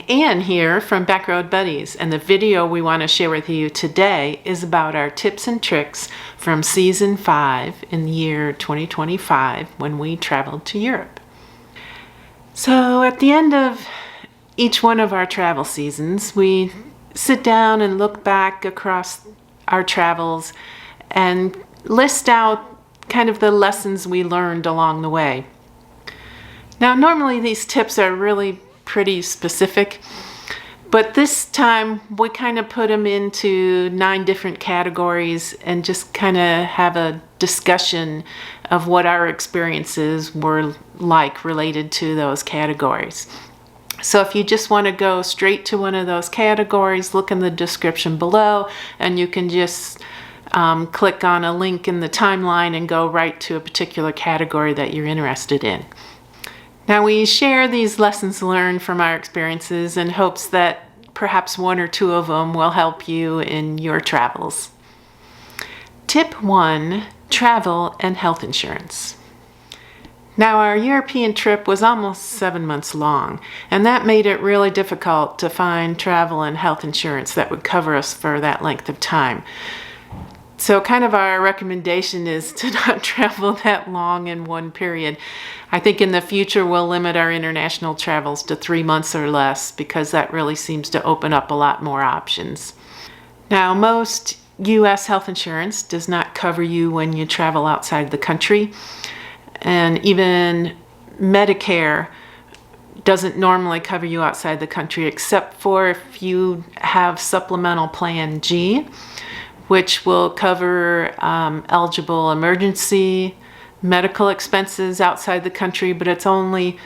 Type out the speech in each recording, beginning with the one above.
Ann here from Backroad Buddies, and the video we want to share with you today is about our tips and tricks from Season 5 in the year 2025 when we traveled to Europe. So at the end of each one of our travel seasons, we sit down and look back across our travels and list out kind of the lessons we learned along the way. Now, normally these tips are really pretty specific, but this time we kind of put them into 9 different categories and just kind of have a discussion of what our experiences were like related to those categories. So if you just want to go straight to one of those categories, look in the description below and you can just click on a link in the timeline and go right to a particular category that you're interested in. Now, we share these lessons learned from our experiences in hopes that perhaps 1 or 2 of them will help you in your travels. Tip 1, travel and health insurance. Now, our European trip was almost 7 months long, and that made it really difficult to find travel and health insurance that would cover us for that length of time. So kind of our recommendation is to not travel that long in one period. I think in the future we'll limit our international travels to 3 months or less because that really seems to open up a lot more options. Now, most U.S. health insurance does not cover you when you travel outside the country, and even Medicare doesn't normally cover you outside the country except for if you have Supplemental Plan G, which will cover eligible emergency medical expenses outside the country, but it's only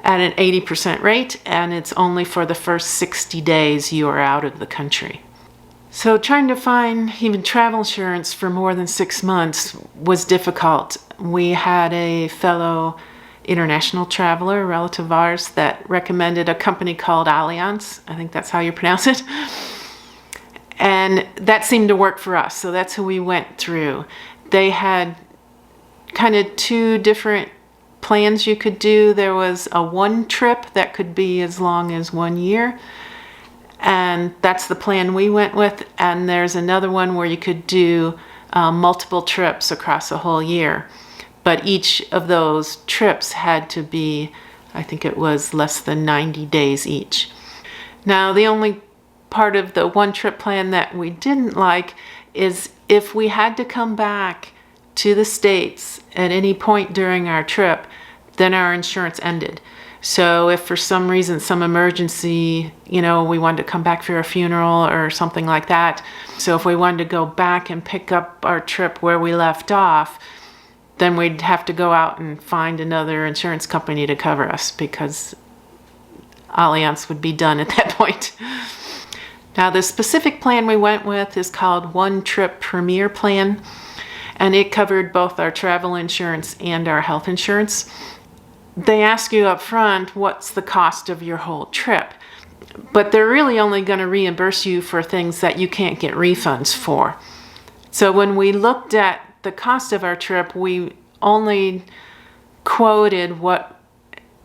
at an 80% rate, and it's only for the first 60 days you are out of the country. So trying to find even travel insurance for more than 6 months was difficult. We had a fellow international traveler, a relative of ours, that recommended a company called Allianz. I think that's how you pronounce it. And that seemed to work for us, so that's who we went through. They had kind of 2 different plans you could do. There was a 1 trip that could be as long as 1 year, and that's the plan we went with. And there's another one where you could do multiple trips across a whole year. But each of those trips had to be, I think it was less than 90 days each. Now, the only part of the 1 trip plan that we didn't like is if we had to come back to the States at any point during our trip, then our insurance ended. So if for some reason, some emergency, we wanted to come back for a funeral or something like that, so if we wanted to go back and pick up our trip where we left off, then we'd have to go out and find another insurance company to cover us because Allianz would be done at that point. Now, the specific plan we went with is called One Trip Premier Plan, and it covered both our travel insurance and our health insurance. They ask you up front, what's the cost of your whole trip? But they're really only going to reimburse you for things that you can't get refunds for. So when we looked at the cost of our trip, we only quoted what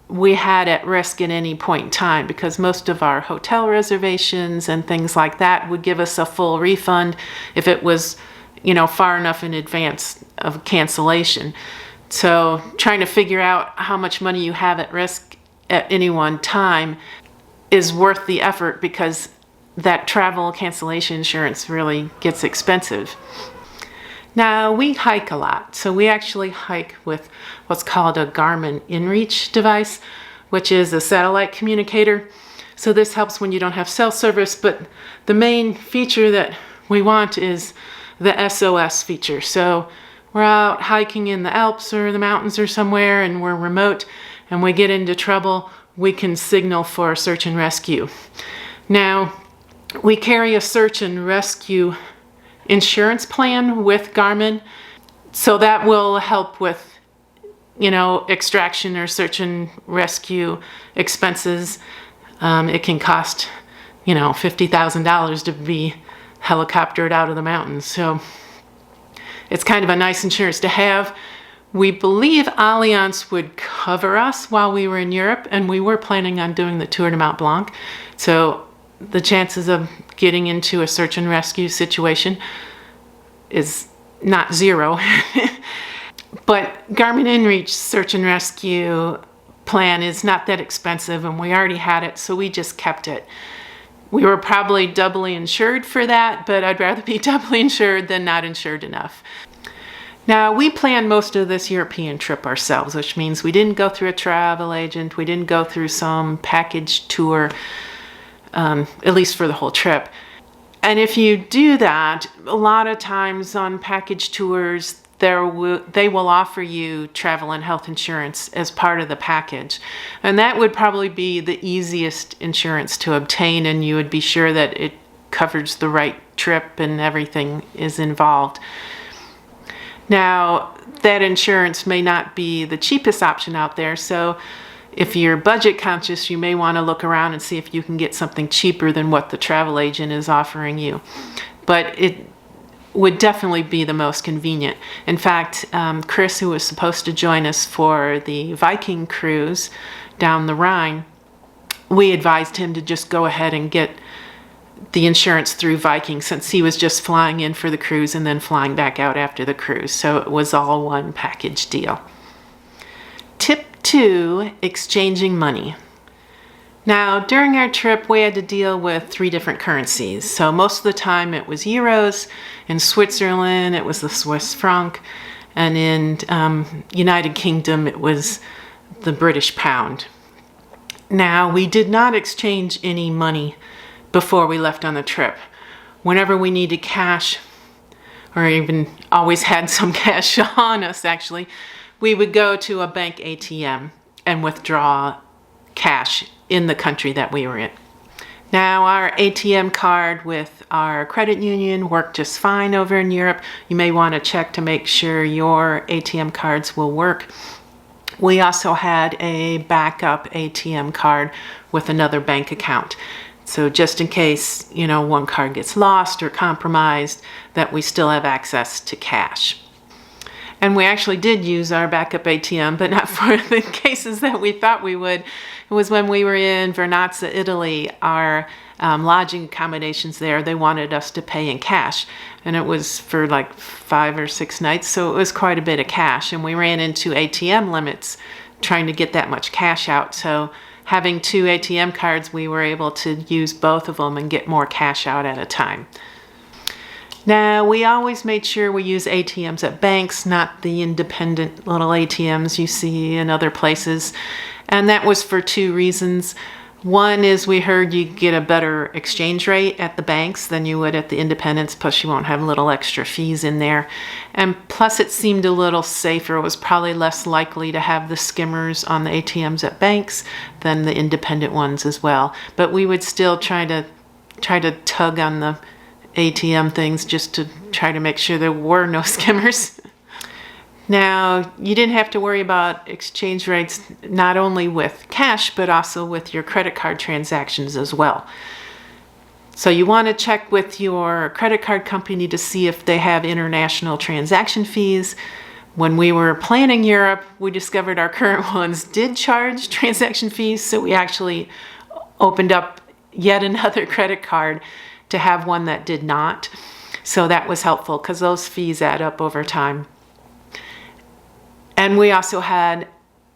we had at risk at any point in time, because most of our hotel reservations and things like that would give us a full refund if it was, far enough in advance of cancellation. So trying to figure out how much money you have at risk at any one time is worth the effort, because that travel cancellation insurance really gets expensive. Now, we hike a lot, so we actually hike with what's called a Garmin InReach device, which is a satellite communicator. So this helps when you don't have cell service, but the main feature that we want is the SOS feature. So we're out hiking in the Alps or the mountains or somewhere, and we're remote, and we get into trouble, we can signal for search and rescue. Now, we carry a search and rescue insurance plan with Garmin, so that will help with extraction or search and rescue expenses. It can cost $50,000 to be helicoptered out of the mountains, so it's kind of a nice insurance to have. We believe Allianz would cover us while we were in Europe, and we were planning on doing the Tour de Mont Blanc. So the chances of getting into a search and rescue situation is not zero. But Garmin InReach search and rescue plan is not that expensive, and we already had it, so we just kept it. We were probably doubly insured for that, but I'd rather be doubly insured than not insured enough. Now, we planned most of this European trip ourselves, which means we didn't go through a travel agent, we didn't go through some package tour, at least for the whole trip. And if you do that, a lot of times on package tours, they will offer you travel and health insurance as part of the package. And that would probably be the easiest insurance to obtain, and you would be sure that it covers the right trip and everything is involved. Now, that insurance may not be the cheapest option out there, so if you're budget conscious, you may want to look around and see if you can get something cheaper than what the travel agent is offering you. But it would definitely be the most convenient. In fact, Chris, who was supposed to join us for the Viking cruise down the Rhine, we advised him to just go ahead and get the insurance through Viking, since he was just flying in for the cruise and then flying back out after the cruise. So it was all one package deal. Tip 2, exchanging money. Now, during our trip, we had to deal with 3 different currencies. So most of the time it was euros. In Switzerland, it was the Swiss franc. And in United Kingdom, it was the British pound. Now, we did not exchange any money before we left on the trip. Whenever we needed cash, or even always had some cash on us actually, we would go to a bank ATM and withdraw cash in the country that we were in. Now, our ATM card with our credit union worked just fine over in Europe. You may want to check to make sure your ATM cards will work. We also had a backup ATM card with another bank account. So just in case, one card gets lost or compromised, that we still have access to cash. And we actually did use our backup ATM, but not for the cases that we thought we would. It was when we were in Vernazza, Italy, our lodging accommodations there, they wanted us to pay in cash. And it was for like 5 or 6 nights, so it was quite a bit of cash. And we ran into ATM limits trying to get that much cash out. So having 2 ATM cards, we were able to use both of them and get more cash out at a time. Now, we always made sure we use ATMs at banks, not the independent little ATMs you see in other places. And that was for 2 reasons. One is we heard you get a better exchange rate at the banks than you would at the independents, plus you won't have little extra fees in there. And plus it seemed a little safer. It was probably less likely to have the skimmers on the ATMs at banks than the independent ones as well. But we would still try to tug on the ATM things just to try to make sure there were no skimmers. Now, you didn't have to worry about exchange rates not only with cash, but also with your credit card transactions as well. So you want to check with your credit card company to see if they have international transaction fees. When we were planning Europe, we discovered our current ones did charge transaction fees, so we actually opened up yet another credit card to have one that did not. So that was helpful because those fees add up over time. And we also had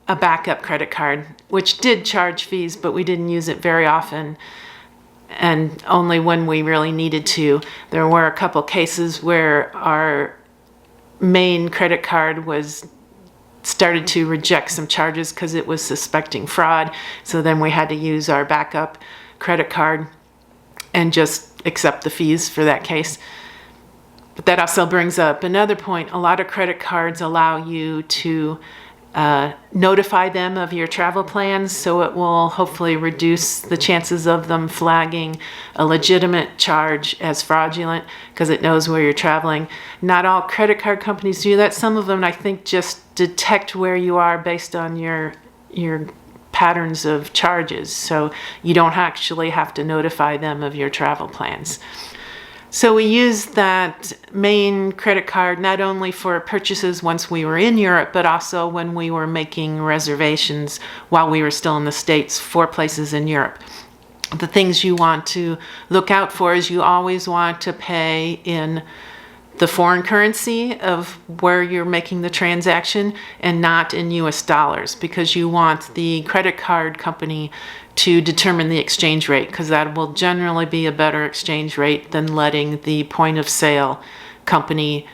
a backup credit card, which did charge fees, but we didn't use it very often and only when we really needed to. There were a couple cases where our main credit card started to reject some charges because it was suspecting fraud. So then we had to use our backup credit card and just accept the fees for that case. But that also brings up another point. A lot of credit cards allow you to notify them of your travel plans, so it will hopefully reduce the chances of them flagging a legitimate charge as fraudulent because it knows where you're traveling. Not all credit card companies do that. Some of them, I think, just detect where you are based on your patterns of charges, so you don't actually have to notify them of your travel plans. So we used that main credit card not only for purchases once we were in Europe, but also when we were making reservations while we were still in the States for places in Europe. The things you want to look out for is you always want to pay in the foreign currency of where you're making the transaction and not in US dollars, because you want the credit card company to determine the exchange rate, because that will generally be a better exchange rate than letting the point of sale company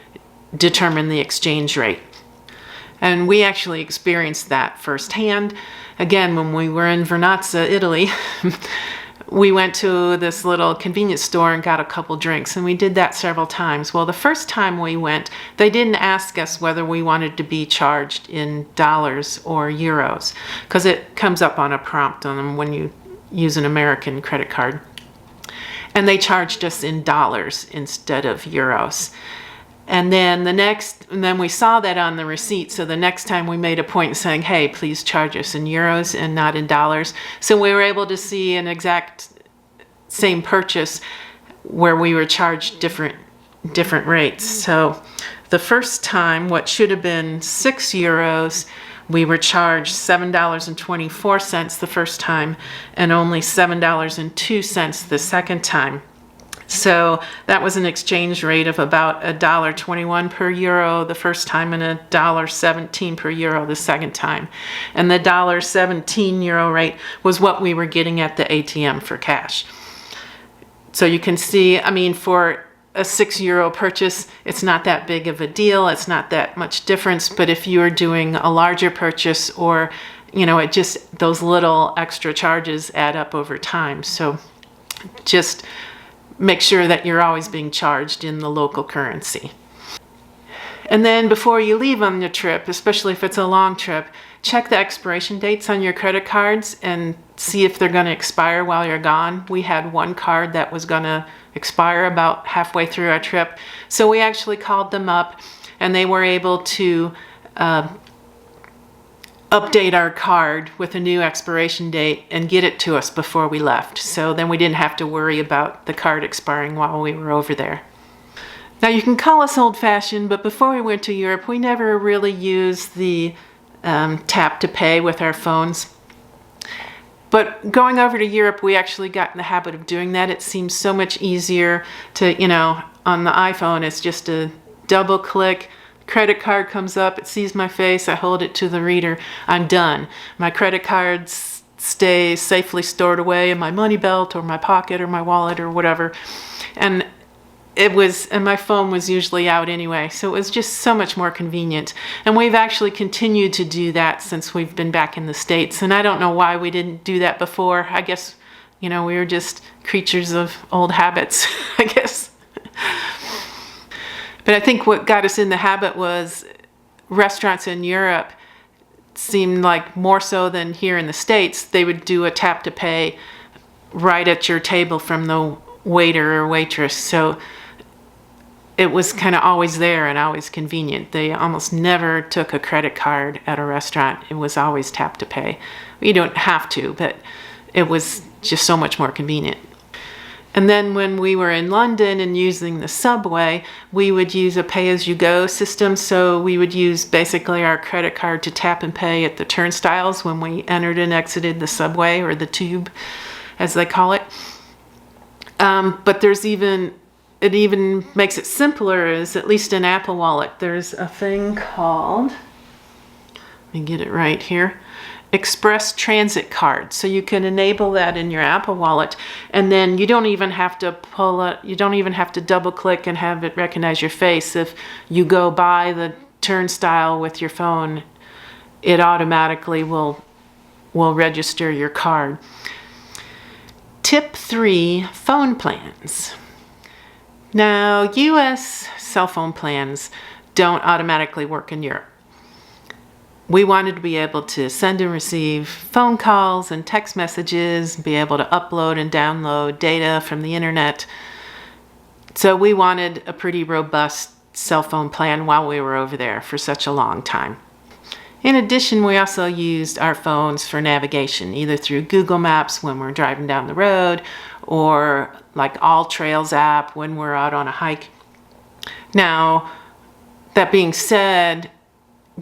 determine the exchange rate. And we actually experienced that firsthand. Again, when we were in Vernazza, Italy, we went to this little convenience store and got a couple drinks, and we did that several times. Well, the first time we went, they didn't ask us whether we wanted to be charged in dollars or euros, because it comes up on a prompt on them when you use an American credit card. And they charged us in dollars instead of euros. And then we saw that on the receipt. So the next time we made a point of saying, hey, please charge us in euros and not in dollars. So we were able to see an exact same purchase where we were charged different rates. So the first time, what should have been €6, we were charged $7.24 the first time and only $7.02 the second time. So that was an exchange rate of about $1.21 per euro the first time and $1.17 per euro the second time. And the $1.17 euro rate was what we were getting at the ATM for cash. So you can see, I mean, for a €6 purchase, it's not that big of a deal. It's not that much difference. But if you're doing a larger purchase, or, it just, those little extra charges add up over time. So just make sure that you're always being charged in the local currency. And then before you leave on your trip, especially if it's a long trip, check the expiration dates on your credit cards and see if they're going to expire while you're gone. We had one card that was going to expire about halfway through our trip. So we actually called them up and they were able to update our card with a new expiration date and get it to us before we left. So then we didn't have to worry about the card expiring while we were over there. Now you can call us old-fashioned, but before we went to Europe, we never really used the tap to pay with our phones. But going over to Europe, we actually got in the habit of doing that. It seems so much easier to, on the iPhone, it's just a double click. Credit card comes up, it sees my face, I hold it to the reader, I'm done. My credit cards stay safely stored away in my money belt or my pocket or my wallet or whatever. And my phone was usually out anyway, so it was just so much more convenient. And we've actually continued to do that since we've been back in the States. And I don't know why we didn't do that before. I guess, we were just creatures of old habits, I guess. But I think what got us in the habit was restaurants in Europe seemed like more so than here in the States, they would do a tap to pay right at your table from the waiter or waitress. So it was kind of always there and always convenient. They almost never took a credit card at a restaurant. It was always tap to pay. You don't have to, but it was just so much more convenient. And then when we were in London and using the subway, we would use a pay-as-you-go system. So we would use basically our credit card to tap and pay at the turnstiles when we entered and exited the subway, or the tube, as they call it. But it even makes it simpler, is at least in Apple Wallet. There's a thing called, let me get it right here, Express Transit Card. So you can enable that in your Apple Wallet, and then you don't even have to double click and have it recognize your face. If you go by the turnstile with your phone, it automatically will register your card. Tip 3, phone plans. Now, US cell phone plans don't automatically work in Europe. We wanted to be able to send and receive phone calls and text messages, be able to upload and download data from the internet. So we wanted a pretty robust cell phone plan while we were over there for such a long time. In addition, we also used our phones for navigation, either through Google Maps when we're driving down the road, or like All Trails app when we're out on a hike. Now, that being said,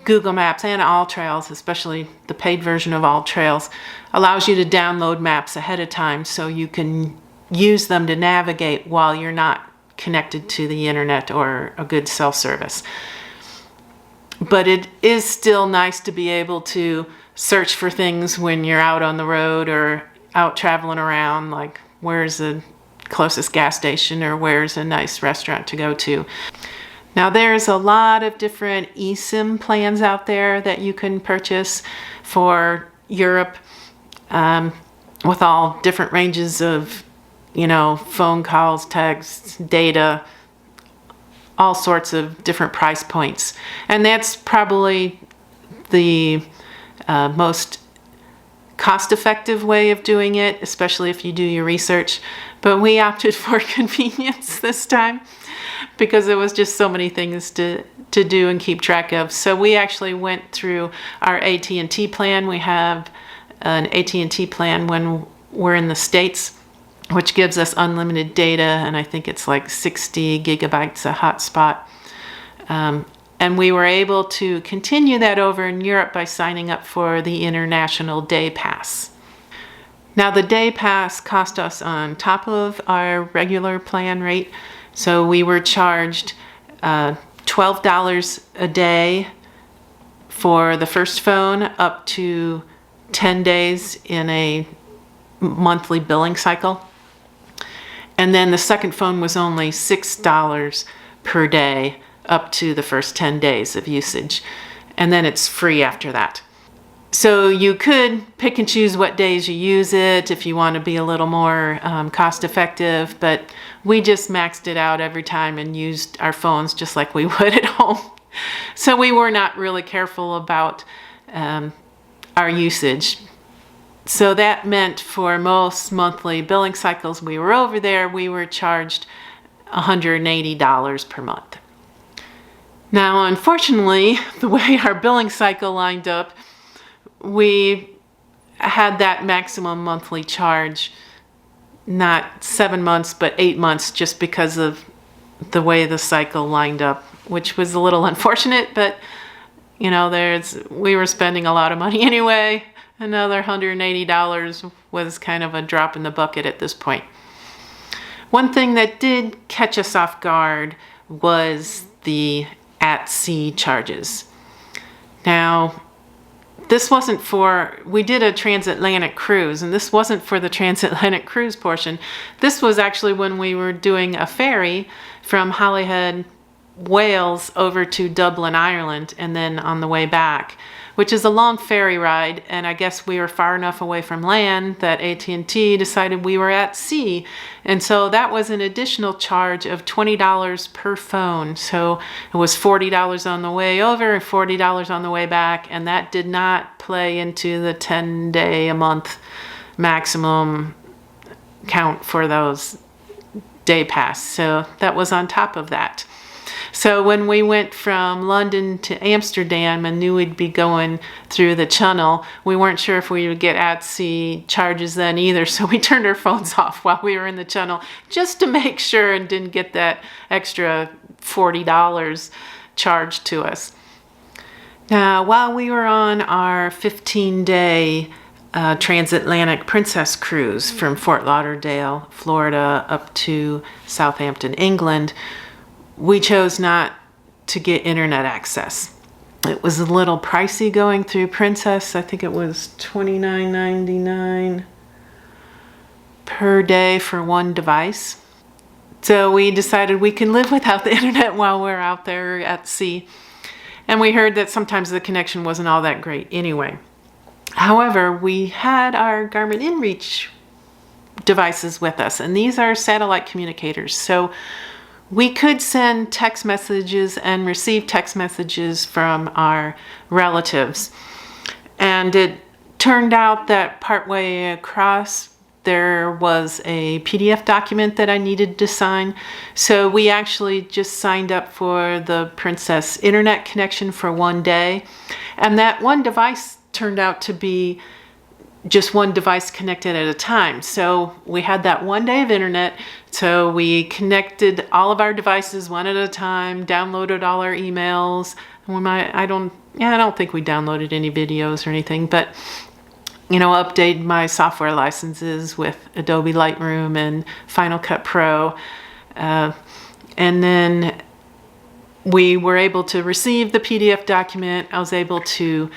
Google Maps and All Trails, especially the paid version of All Trails, allows you to download maps ahead of time so you can use them to navigate while you're not connected to the internet or a good cell service. But it is still nice to be able to search for things when you're out on the road or out traveling around, like where's the closest gas station or where's a nice restaurant to go to. Now there's a lot of different eSIM plans out there that you can purchase for Europe, with all different ranges of, phone calls, texts, data, all sorts of different price points. And that's probably the most cost-effective way of doing it, especially if you do your research. But we opted for convenience this time because there was just so many things to do and keep track of. So we actually went through our AT&T plan. We have an AT&T plan when we're in the States, which gives us unlimited data, and I think it's like 60 gigabytes a hotspot. And we were able to continue that over in Europe by signing up for the International Day Pass. Now the Day Pass cost us on top of our regular plan rate, so we were charged $12 a day for the first phone, up to 10 days in a monthly billing cycle. And then the second phone was only $6 per day up to the first 10 days of usage. And then it's free after that. So you could pick and choose what days you use it if you want to be a little more cost effective, but we just maxed it out every time and used our phones just like we would at home. So we were not really careful about our usage. So that meant for most monthly billing cycles we were over there, we were charged $180 per month. Now, unfortunately, the way our billing cycle lined up, we had that maximum monthly charge not 7 months, but 8 months, just because of the way the cycle lined up, which was a little unfortunate, but we were spending a lot of money anyway. Another $180 was kind of a drop in the bucket at this point. One thing that did catch us off guard was the at-sea charges. Now, we did a transatlantic cruise, and this wasn't for the transatlantic cruise portion. This was actually when we were doing a ferry from Holyhead, Wales, over to Dublin, Ireland, and then on the way back, which is a long ferry ride, and I guess we were far enough away from land that AT&T decided we were at sea, and so that was an additional charge of $20 per phone. So it was $40 on the way over and $40 on the way back, and that did not play into the 10-day a month maximum count for those day pass. So that was on top of that. So when we went from London to Amsterdam and knew we'd be going through the channel, we weren't sure if we would get at-sea charges then either. So we turned our phones off while we were in the channel just to make sure and didn't get that extra $40 charged to us. Now, while we were on our 15-day transatlantic Princess cruise from Fort Lauderdale, Florida, up to Southampton, England, we chose not to get internet access. It was a little pricey going through Princess. I think it was $29.99 per day for one device. So we decided we can live without the internet while we're out there at sea. And we heard that sometimes the connection wasn't all that great anyway. However, we had our Garmin InReach devices with us, and these are satellite communicators. So we could send text messages and receive text messages from our relatives. And it turned out that partway across, there was a PDF document that I needed to sign. So we actually just signed up for the Princess internet connection for one day. And that one device turned out to be just one device connected at a time. So we had that one day of internet. So we connected all of our devices one at a time, downloaded all our emails. I don't think we downloaded any videos or anything, but updated my software licenses with Adobe Lightroom and Final Cut Pro. And then we were able to receive the PDF document. I was able to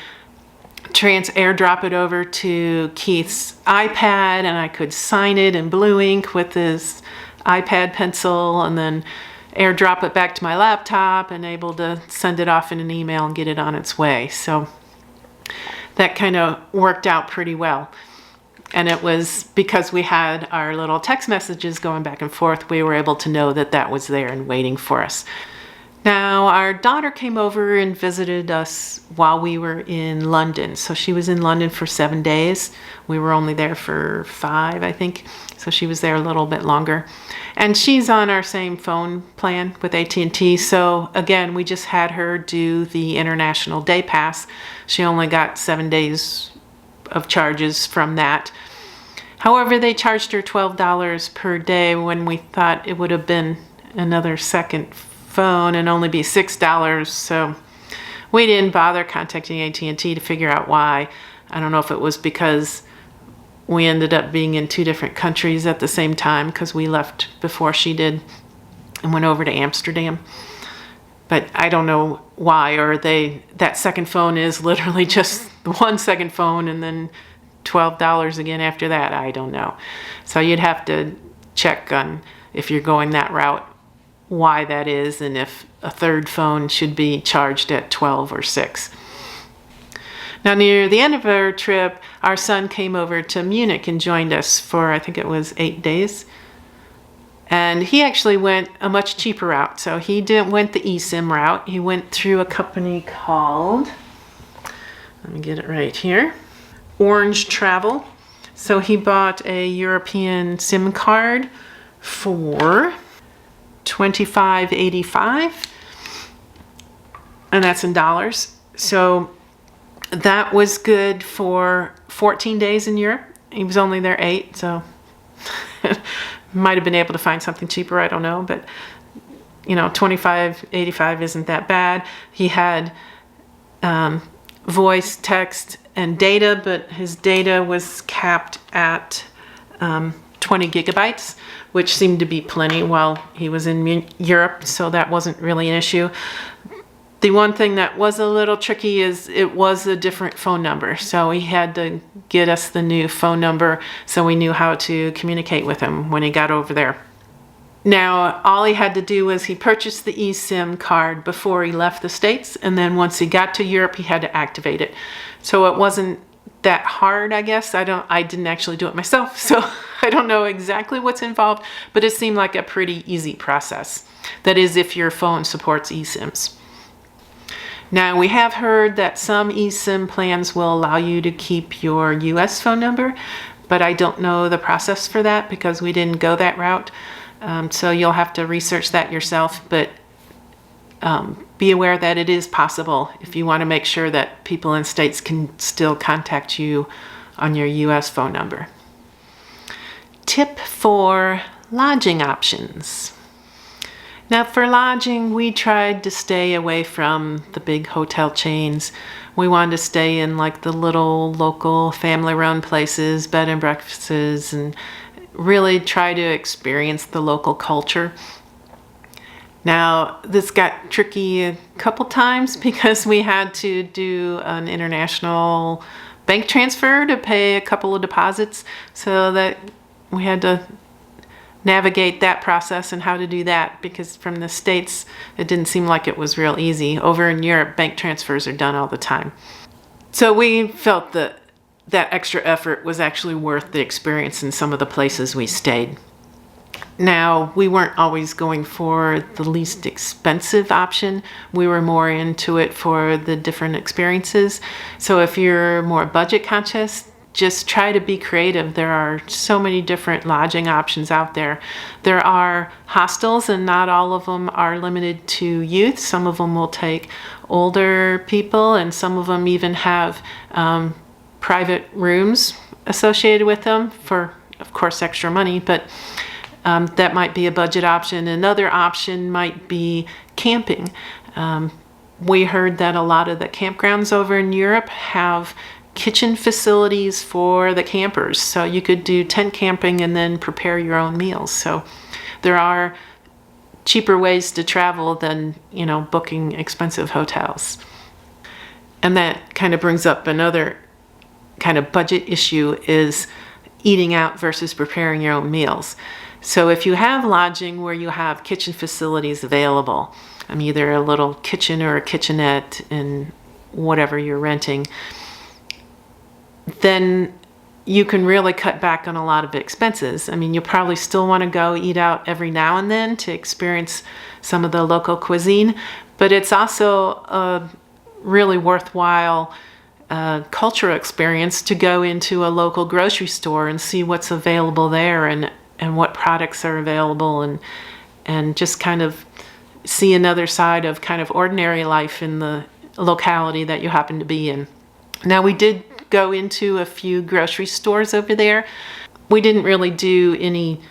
airdrop it over to Keith's iPad, and I could sign it in blue ink with his iPad pencil, and then airdrop it back to my laptop, and able to send it off in an email and get it on its way. So that kind of worked out pretty well. And it was because we had our little text messages going back and forth, we were able to know that that was there and waiting for us. Now, our daughter came over and visited us while we were in London. So she was in London for 7 days. We were only there for 5, I think. So she was there a little bit longer. And she's on our same phone plan with AT&T. So again, we just had her do the International Day Pass. She only got 7 days of charges from that. However, they charged her $12 per day when we thought it would have been another second phone and only be $6. So we didn't bother contacting AT&T to figure out why. I don't know if it was because we ended up being in 2 different countries at the same time, because we left before she did and went over to Amsterdam. But I don't know why, or that second phone is literally just the 1 second phone and then $12 again after that. I don't know. So you'd have to check on, if you're going that route, why that is, and if a third phone should be charged at 12 or 6. Now, near the end of our trip, our son came over to Munich and joined us for, I think it was 8 days. And he actually went a much cheaper route. So he went the eSIM route. He went through a company called, let me get it right here, Orange Travel. So he bought a European SIM card for $25.85, and that's in dollars. So that was good for 14 days in Europe. He was only there 8, so might have been able to find something cheaper, I don't know, but $25.85 isn't that bad. He had voice, text, and data, but his data was capped at 20 gigabytes, which seemed to be plenty while he was in Europe, so that wasn't really an issue. The one thing that was a little tricky is it was a different phone number, so he had to get us the new phone number so we knew how to communicate with him when he got over there. Now, all he had to do was he purchased the eSIM card before he left the States, and then once he got to Europe, he had to activate it. So it wasn't that hard, I guess. I didn't actually do it myself, so I don't know exactly what's involved, but it seemed like a pretty easy process. That is, if your phone supports eSIMs. Now, we have heard that some eSIM plans will allow you to keep your US phone number, but I don't know the process for that because we didn't go that route. So you'll have to research that yourself, but be aware that it is possible if you want to make sure that people in states can still contact you on your US phone number. Tip for lodging options. Now, for lodging, we tried to stay away from the big hotel chains. We wanted to stay in like the little local family-run places, bed and breakfasts, and really try to experience the local culture. Now, this got tricky a couple times because we had to do an international bank transfer to pay a couple of deposits, so that we had to navigate that process and how to do that, because from the States it didn't seem like it was real easy. Over in Europe, bank transfers are done all the time. So we felt that extra effort was actually worth the experience in some of the places we stayed. Now, we weren't always going for the least expensive option. We were more into it for the different experiences. So if you're more budget conscious, just try to be creative. There are so many different lodging options out there. There are hostels, and not all of them are limited to youth. Some of them will take older people, and some of them even have private rooms associated with them for, of course, extra money, but that might be a budget option. Another option might be camping. We heard that a lot of the campgrounds over in Europe have kitchen facilities for the campers. So you could do tent camping and then prepare your own meals. So there are cheaper ways to travel than, booking expensive hotels. And that kind of brings up another kind of budget issue, is eating out versus preparing your own meals. So if you have lodging where you have kitchen facilities available, either a little kitchen or a kitchenette in whatever you're renting, then you can really cut back on a lot of expenses. You'll probably still want to go eat out every now and then to experience some of the local cuisine, but it's also a really worthwhile cultural experience to go into a local grocery store and see what's available there and what products are available, and just kind of see another side of kind of ordinary life in the locality that you happen to be in. Now, we did go into a few grocery stores over there. We didn't really do any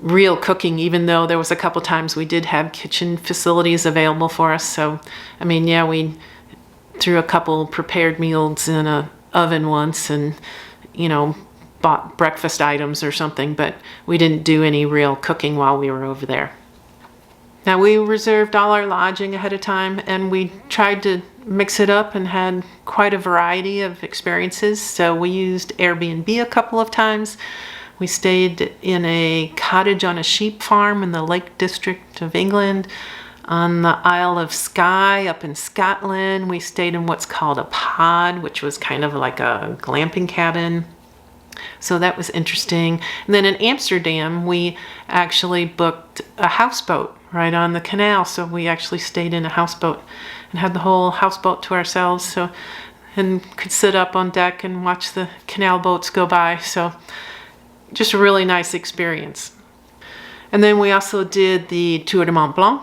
real cooking, even though there was a couple times we did have kitchen facilities available for us. So, we threw a couple prepared meals in an oven once and, bought breakfast items or something, but we didn't do any real cooking while we were over there. Now, we reserved all our lodging ahead of time, and we tried to mix it up and had quite a variety of experiences. So we used Airbnb a couple of times. We stayed in a cottage on a sheep farm in the Lake District of England. On the Isle of Skye up in Scotland, we stayed in what's called a pod, which was kind of like a glamping cabin. So that was interesting. And then in Amsterdam, we actually booked a houseboat right on the canal. So we actually stayed in a houseboat and had the whole houseboat to ourselves. And could sit up on deck and watch the canal boats go by. So just a really nice experience. And then we also did the Tour de Mont Blanc,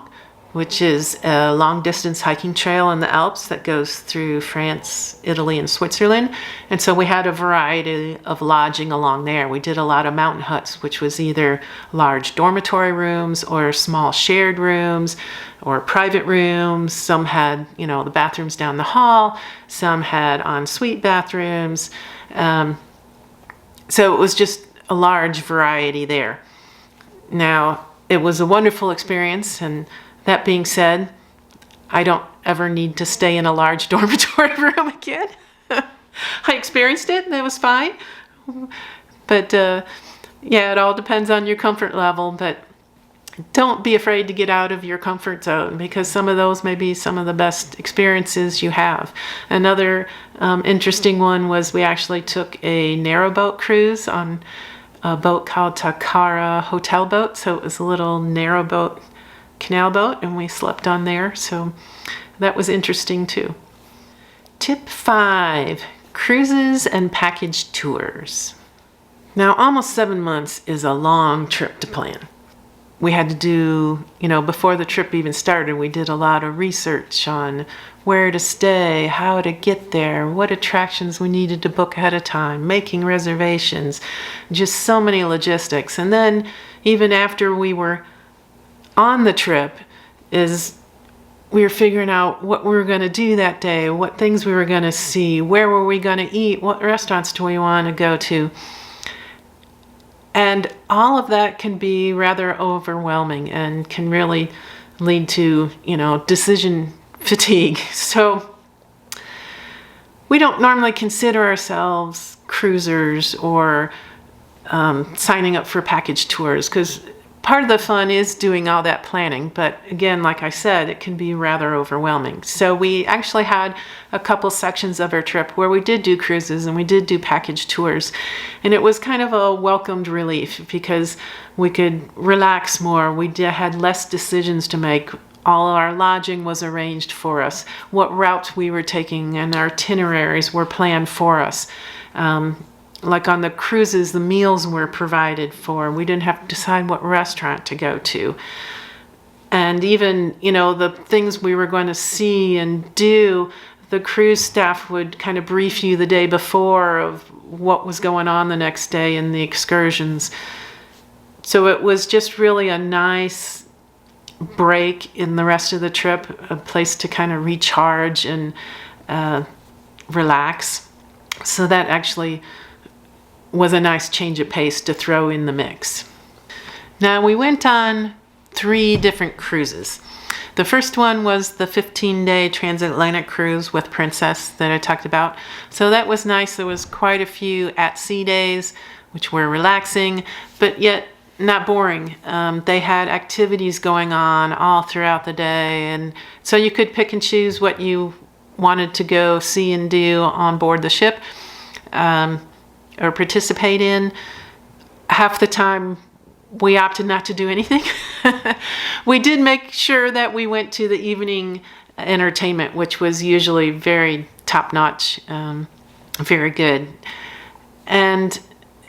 which is a long-distance hiking trail in the Alps that goes through France, Italy, and Switzerland. And so we had a variety of lodging along there. We did a lot of mountain huts, which was either large dormitory rooms or small shared rooms or private rooms. Some had, the bathrooms down the hall. Some had ensuite bathrooms. So it was just a large variety there. Now, it was a wonderful experience, and that being said, I don't ever need to stay in a large dormitory room again. I experienced it and it was fine. But it all depends on your comfort level. But don't be afraid to get out of your comfort zone, because some of those may be some of the best experiences you have. Another interesting one was we actually took a narrowboat cruise on a boat called Takara Hotel Boat. So it was a little narrowboat canal boat, and we slept on there, so that was interesting too. Tip 5, cruises and package tours. Now, almost 7 months is a long trip to plan. We had to do, before the trip even started, we did a lot of research on where to stay, how to get there, what attractions we needed to book ahead of time, making reservations, just so many logistics. And then even after we were on the trip, we were figuring out what we were going to do that day, what things we were going to see, where were we going to eat, what restaurants do we want to go to. And all of that can be rather overwhelming and can really lead to, decision fatigue. So we don't normally consider ourselves cruisers or signing up for package tours, because part of the fun is doing all that planning, but again, like I said, it can be rather overwhelming. So we actually had a couple sections of our trip where we did do cruises and we did do package tours. And it was kind of a welcomed relief because we could relax more. We had less decisions to make. All of our lodging was arranged for us. What routes we were taking and our itineraries were planned for us. Like on the cruises, the meals were provided for. We didn't have to decide what restaurant to go to. And even, the things we were going to see and do, the cruise staff would kind of brief you the day before of what was going on the next day in the excursions. So it was just really a nice break in the rest of the trip, a place to kind of recharge and relax. So that actually was a nice change of pace to throw in the mix. Now we went on 3 different cruises. The first one was the 15-day transatlantic cruise with Princess that I talked about. So that was nice. There was quite a few at-sea days, which were relaxing, but yet not boring. They had activities going on all throughout the day, and so you could pick and choose what you wanted to go see and do on board the ship, or participate in. Half the time, we opted not to do anything. We did make sure that we went to the evening entertainment, which was usually very top-notch, very good. And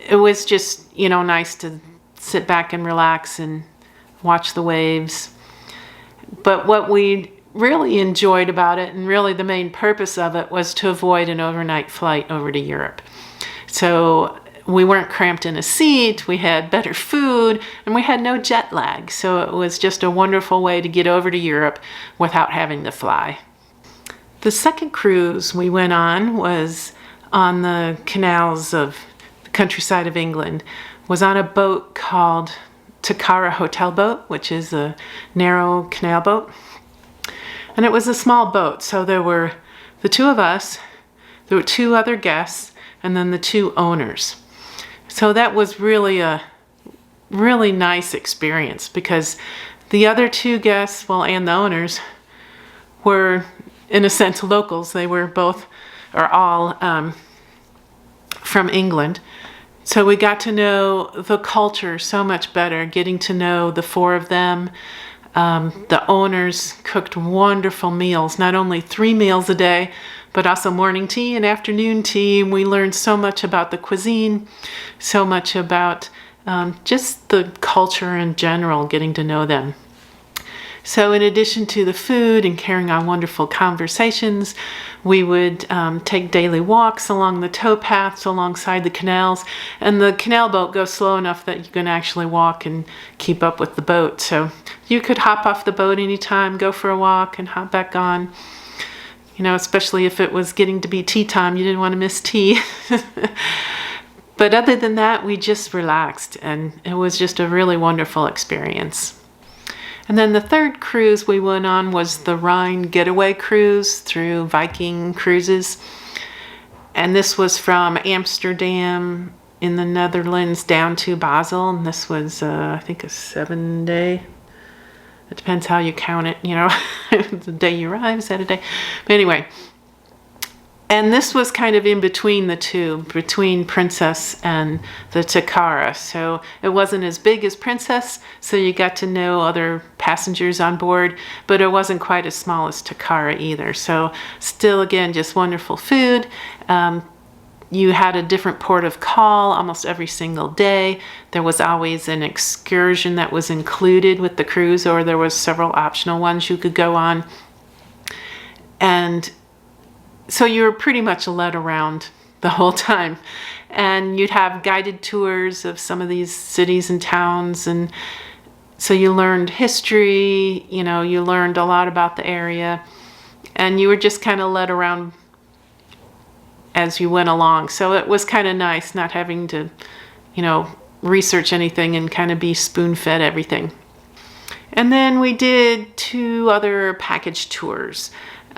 it was just, nice to sit back and relax and watch the waves. But what we really enjoyed about it, and really the main purpose of it, was to avoid an overnight flight over to Europe. So we weren't cramped in a seat, we had better food, and we had no jet lag. So it was just a wonderful way to get over to Europe without having to fly. The second cruise we went on was on the canals of the countryside of England, was on a boat called Takara Hotel Boat, which is a narrow canal boat. And it was a small boat, so there were the 2 of us, there were 2 other guests, and then the 2 owners. So that was really a really nice experience, because the other 2 guests, and the owners, were in a sense locals. They were both, or all, from England. So we got to know the culture so much better, getting to know the 4 of them. The owners cooked wonderful meals, not only 3 meals a day, but also morning tea and afternoon tea. We learned so much about the cuisine, so much about just the culture in general, getting to know them. So in addition to the food and carrying on wonderful conversations, we would take daily walks along the towpaths alongside the canals. And the canal boat goes slow enough that you can actually walk and keep up with the boat. So you could hop off the boat anytime, go for a walk, and hop back on. Especially if it was getting to be tea time, you didn't want to miss tea. But other than that, we just relaxed, and it was just a really wonderful experience. And then the third cruise we went on was the Rhine Getaway Cruise through Viking Cruises. And this was from Amsterdam in the Netherlands down to Basel. And this was, I think, a 7-day. It depends how you count it, the day you arrive, is that a day? But anyway, and this was kind of in between the 2, between Princess and the Takara. So it wasn't as big as Princess, so you got to know other passengers on board, but it wasn't quite as small as Takara either. So still, again, just wonderful food. You had a different port of call almost every single day. There was always an excursion that was included with the cruise, or there was several optional ones you could go on. And so you were pretty much led around the whole time. And you'd have guided tours of some of these cities and towns. And so you learned history, you learned a lot about the area. And you were just kind of led around as you went along. So it was kind of nice not having to, research anything and kind of be spoon-fed everything. And then we did 2 other package tours.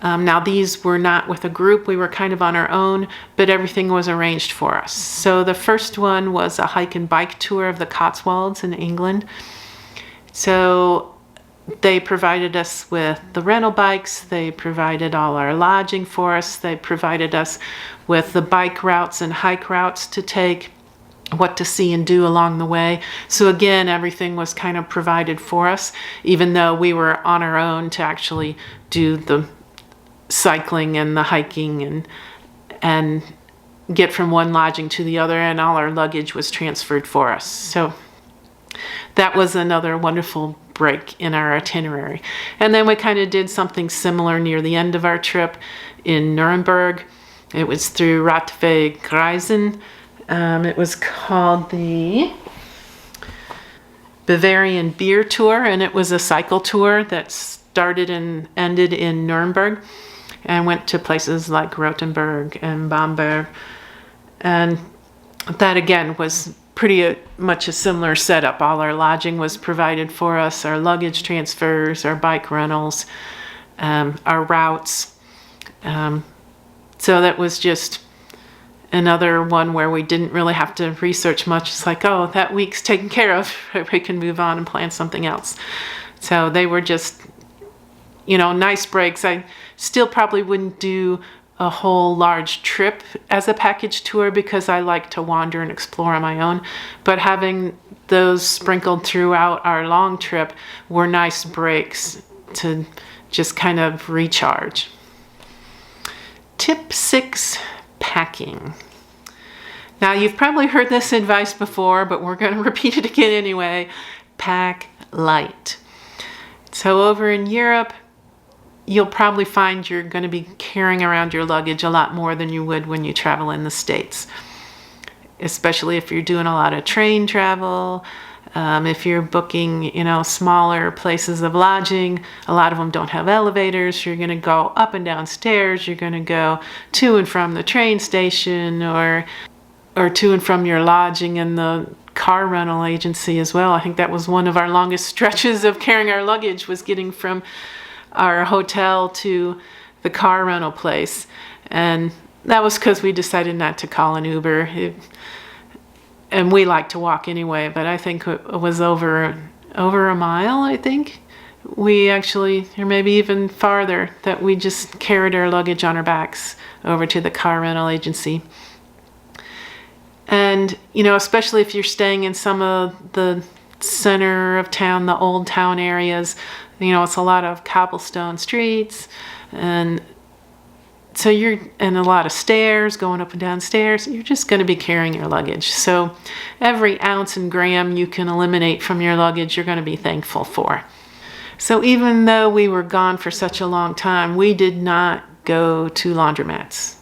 Now these were not with a group, we were kind of on our own, but everything was arranged for us. So the first one was a hike and bike tour of the Cotswolds in England. So they provided us with the rental bikes, they provided all our lodging for us, they provided us with the bike routes and hike routes to take, what to see and do along the way. So again, everything was kind of provided for us, even though we were on our own to actually do the cycling and the hiking and get from one lodging to the other, and all our luggage was transferred for us. So that was another wonderful break in our itinerary. And then we kind of did something similar near the end of our trip in Nuremberg. It was through Radweg Reisen. It was called the Bavarian Beer Tour, and it was a cycle tour that started and ended in Nuremberg and went to places like Rothenburg and Bamberg. And that again was pretty much a similar setup. All our lodging was provided for us, our luggage transfers, our bike rentals, our routes. So that was just another one where we didn't really have to research much. It's like, oh, that week's taken care of. We can move on and plan something else. So they were just, nice breaks. I still probably wouldn't do a whole large trip as a package tour because I like to wander and explore on my own. But having those sprinkled throughout our long trip were nice breaks to just kind of recharge. Tip 6, packing. Now, you've probably heard this advice before, but we're going to repeat it again anyway. Pack light. So over in Europe, you'll probably find you're going to be carrying around your luggage a lot more than you would when you travel in the States, especially if you're doing a lot of train travel. If you're booking, smaller places of lodging, a lot of them don't have elevators. You're going to go up and down stairs. You're going to go to and from the train station or to and from your lodging and the car rental agency as well. I think that was one of our longest stretches of carrying our luggage, was getting from our hotel to the car rental place. And that was because we decided not to call an Uber. And we like to walk anyway, but I think it was over a mile, I think. We actually, or maybe even farther, that we just carried our luggage on our backs over to the car rental agency. And, especially if you're staying in some of the center of town, the old town areas, it's a lot of cobblestone streets, and so and a lot of stairs, going up and down stairs. You're just going to be carrying your luggage. So every ounce and gram you can eliminate from your luggage, you're going to be thankful for. So even though we were gone for such a long time, we did not go to laundromats.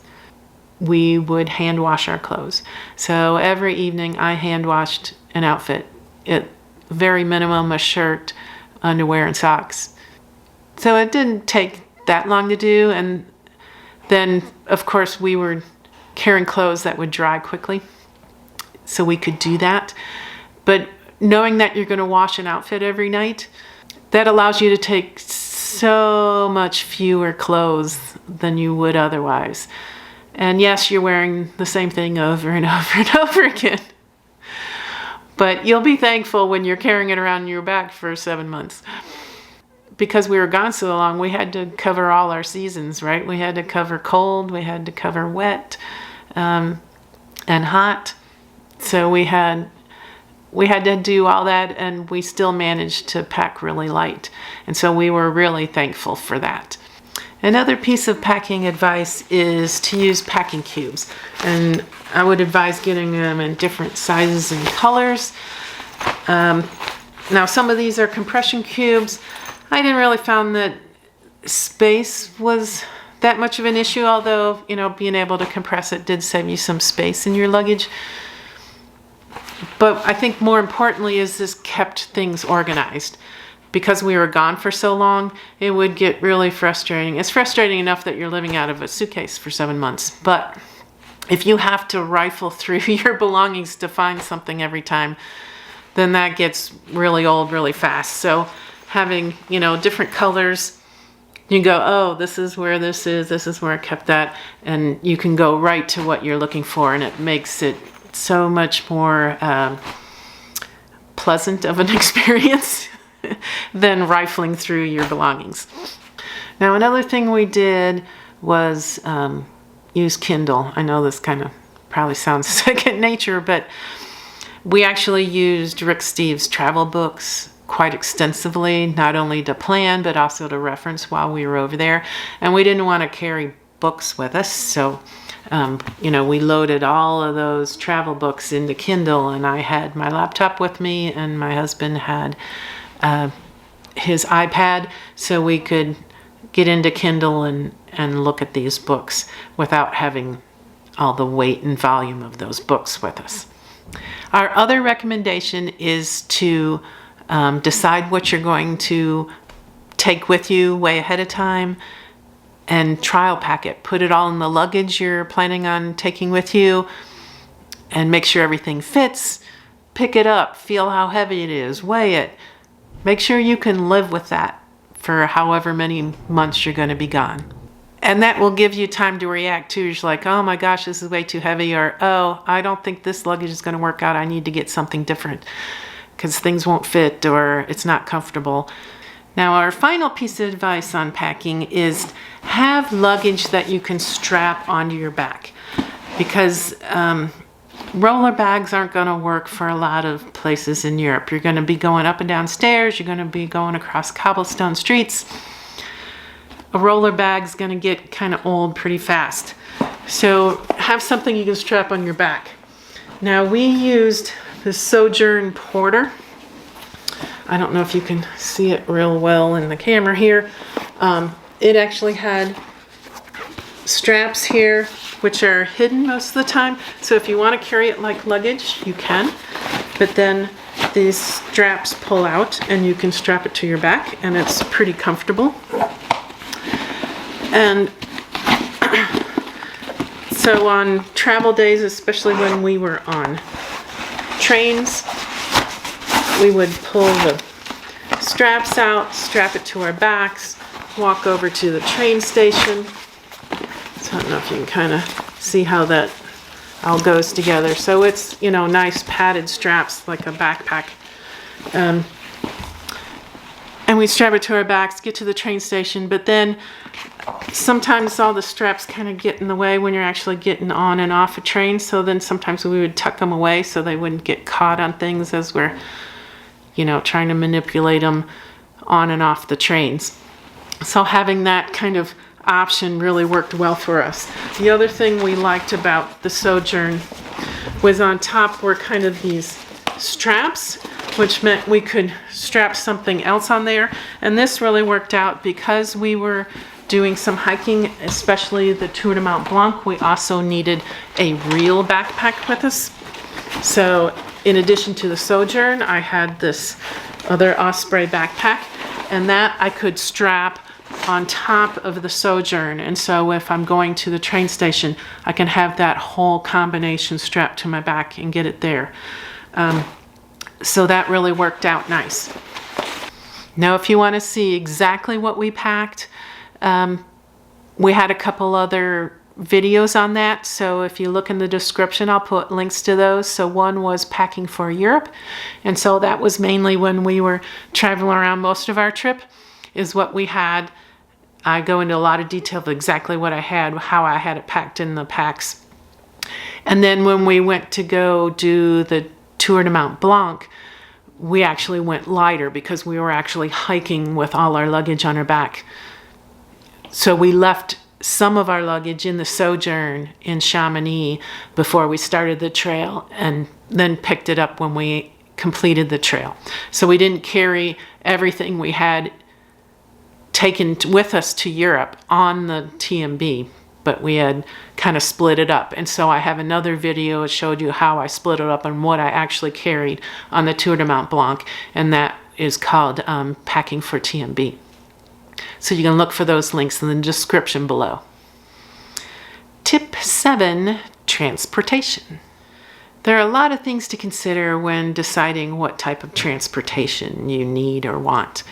We would hand wash our clothes. So every evening I hand washed an outfit. At very minimum, a shirt, underwear, and socks. So it didn't take that long to do. And then, of course, we were carrying clothes that would dry quickly, so we could do that. But knowing that you're going to wash an outfit every night, that allows you to take so much fewer clothes than you would otherwise. And yes, you're wearing the same thing over and over and over again. But you'll be thankful when you're carrying it around in your back for 7 months. Because we were gone so long, we had to cover all our seasons, right? We had to cover cold, we had to cover wet, and hot. So we had to do all that, and we still managed to pack really light. And so we were really thankful for that. Another piece of packing advice is to use packing cubes. And I would advise getting them in different sizes and colors. Now, some of these are compression cubes. I didn't really find that space was that much of an issue, although, being able to compress it did save you some space in your luggage. But I think more importantly is this kept things organized. Because we were gone for so long, it would get really frustrating. It's frustrating enough that you're living out of a suitcase for 7 months. But if you have to rifle through your belongings to find something every time, then that gets really old really fast. So having, different colors, you go, oh, this is where this is where I kept that. And you can go right to what you're looking for, and it makes it so much more pleasant of an experience than rifling through your belongings. Now, another thing we did was use Kindle. I know this kind of probably sounds second nature, but we actually used Rick Steves' travel books quite extensively, not only to plan, but also to reference while we were over there. And we didn't want to carry books with us, so We loaded all of those travel books into Kindle, and I had my laptop with me, and my husband had his iPad, so we could get into Kindle and look at these books without having all the weight and volume of those books with us. Our other recommendation is to decide what you're going to take with you way ahead of time and trial pack it. Put it all in the luggage you're planning on taking with you and make sure everything fits. Pick it up, feel how heavy it is, weigh it. Make sure you can live with that for however many months you're going to be gone. And that will give you time to react too. You're like, oh my gosh, this is way too heavy, or oh, I don't think this luggage is going to work out. I need to get something different because things won't fit or it's not comfortable. Now, our final piece of advice on packing is have luggage that you can strap onto your back, because roller bags aren't going to work for a lot of places in Europe. You're going to be going up and down stairs. You're going to be going across cobblestone streets. A roller bag's going to get kind of old pretty fast. So have something you can strap on your back. Now, we used the Sojourn Porter. I don't know if you can see it real well in the camera here. It actually had straps here, which are hidden most of the time. So if you want to carry it like luggage, you can. But then these straps pull out and you can strap it to your back, and it's pretty comfortable. And so on travel days, especially when we were on trains, we would pull the straps out, strap it to our backs, walk over to the train station. So I don't know if you can kind of see how that all goes together. So it's, nice padded straps like a backpack. And we strap it to our backs, get to the train station, but then sometimes all the straps kind of get in the way when you're actually getting on and off a train. So then sometimes we would tuck them away so they wouldn't get caught on things as we're, trying to manipulate them on and off the trains. So having that kind of option really worked well for us. The other thing we liked about the Sojourn was on top were kind of these straps, which meant we could strap something else on there. And this really worked out because we were doing some hiking, especially the Tour de Mont Blanc. We also needed a real backpack with us. So in addition to the Sojourn, I had this other Osprey backpack, and that I could strap on top of the Sojourn. And so if I'm going to the train station, I can have that whole combination strapped to my back and get it there. So that really worked out nice. Now, if you want to see exactly what we packed, we had a couple other videos on that. So if you look in the description, I'll put links to those. So one was packing for Europe. And so that was mainly when we were traveling around most of our trip is what we had. I go into a lot of detail of exactly what I had, how I had it packed in the packs. And then when we went to go do the Tour de Mont Blanc, we actually went lighter because we were actually hiking with all our luggage on our back. So we left some of our luggage in the Sojourn in Chamonix before we started the trail, and then picked it up when we completed the trail. So we didn't carry everything we had taken with us to Europe on the TMB, but we had kind of split it up. And so I have another video that showed you how I split it up and what I actually carried on the Tour de Mont Blanc, and that is called Packing for TMB. So you can look for those links in the description below. Tip 7, transportation. There are a lot of things to consider when deciding what type of transportation you need or want.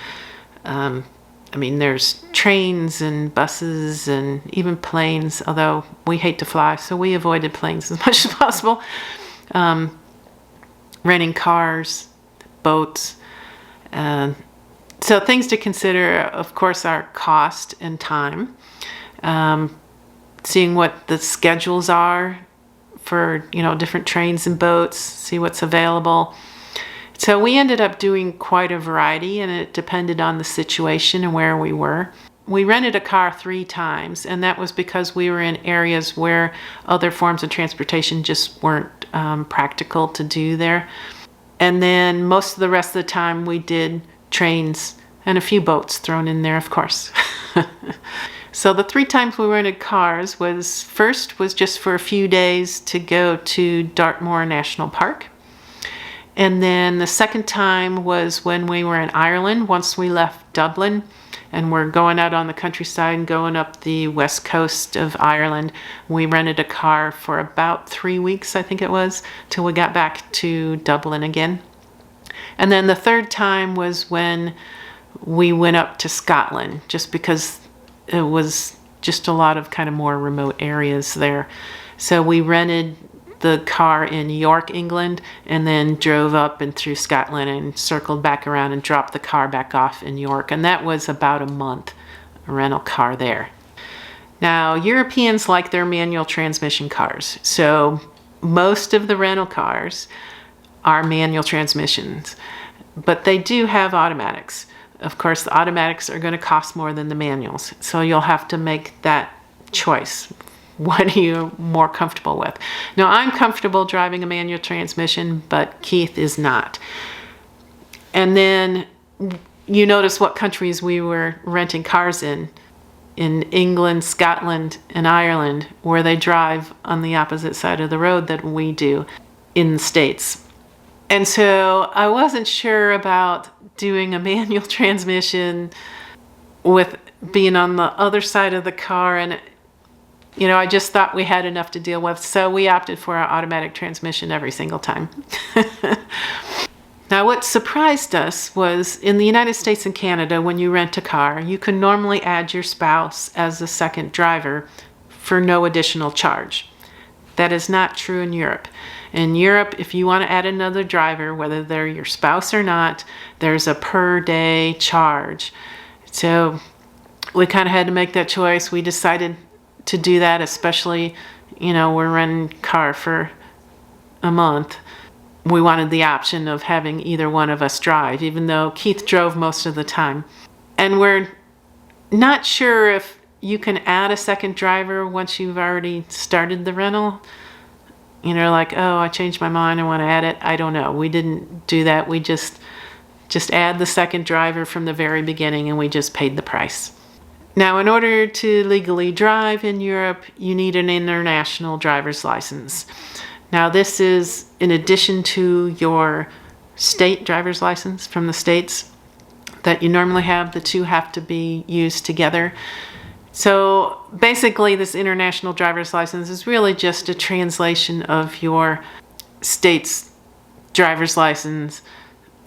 There's trains and buses and even planes, although we hate to fly, so we avoided planes as much as possible. Renting cars, boats. So things to consider, of course, are cost and time. Seeing what the schedules are for, different trains and boats, see what's available. So we ended up doing quite a variety, and it depended on the situation and where we were. we rented a car 3 times, and that was because we were in areas where other forms of transportation just weren't practical to do there. And then most of the rest of the time we did trains and a few boats thrown in there, of course. So the 3 times we rented cars was just for a few days to go to Dartmoor National Park. And then the second time was when we were in Ireland, once we left Dublin and we're going out on the countryside and going up the west coast of Ireland. We rented a car for about 3 weeks, I think it was, till we got back to Dublin again. And then the third time was when we went up to Scotland, just because it was just a lot of kind of more remote areas there. So we rented the car in York, England, and then drove up and through Scotland and circled back around and dropped the car back off in York. And that was about a month, a rental car there. Now, Europeans like their manual transmission cars. So most of the rental cars are manual transmissions, but they do have automatics. Of course, the automatics are going to cost more than the manuals. So you'll have to make that choice. What are you more comfortable with? Now, I'm comfortable driving a manual transmission, but Keith is not. And then you notice what countries we were renting cars in England, Scotland, and Ireland, where they drive on the opposite side of the road that we do in the States. And so I wasn't sure about doing a manual transmission with being on the other side of the car, and I just thought we had enough to deal with, so we opted for our automatic transmission every single time. Now, what surprised us was in the United States and Canada, when you rent a car, you can normally add your spouse as a second driver for no additional charge. That is not true in Europe. In Europe, if you want to add another driver, whether they're your spouse or not, there's a per day charge. So we kind of had to make that choice. We decided to do that, especially, we're renting a car for a month. We wanted the option of having either one of us drive, even though Keith drove most of the time. And we're not sure if you can add a second driver once you've already started the rental. Like, oh, I changed my mind, I want to add it. I don't know. We didn't do that. We just add the second driver from the very beginning, and we just paid the price. Now, in order to legally drive in Europe, you need an international driver's license. Now, this is in addition to your state driver's license from the States that you normally have. The two have to be used together. So basically, this international driver's license is really just a translation of your state's driver's license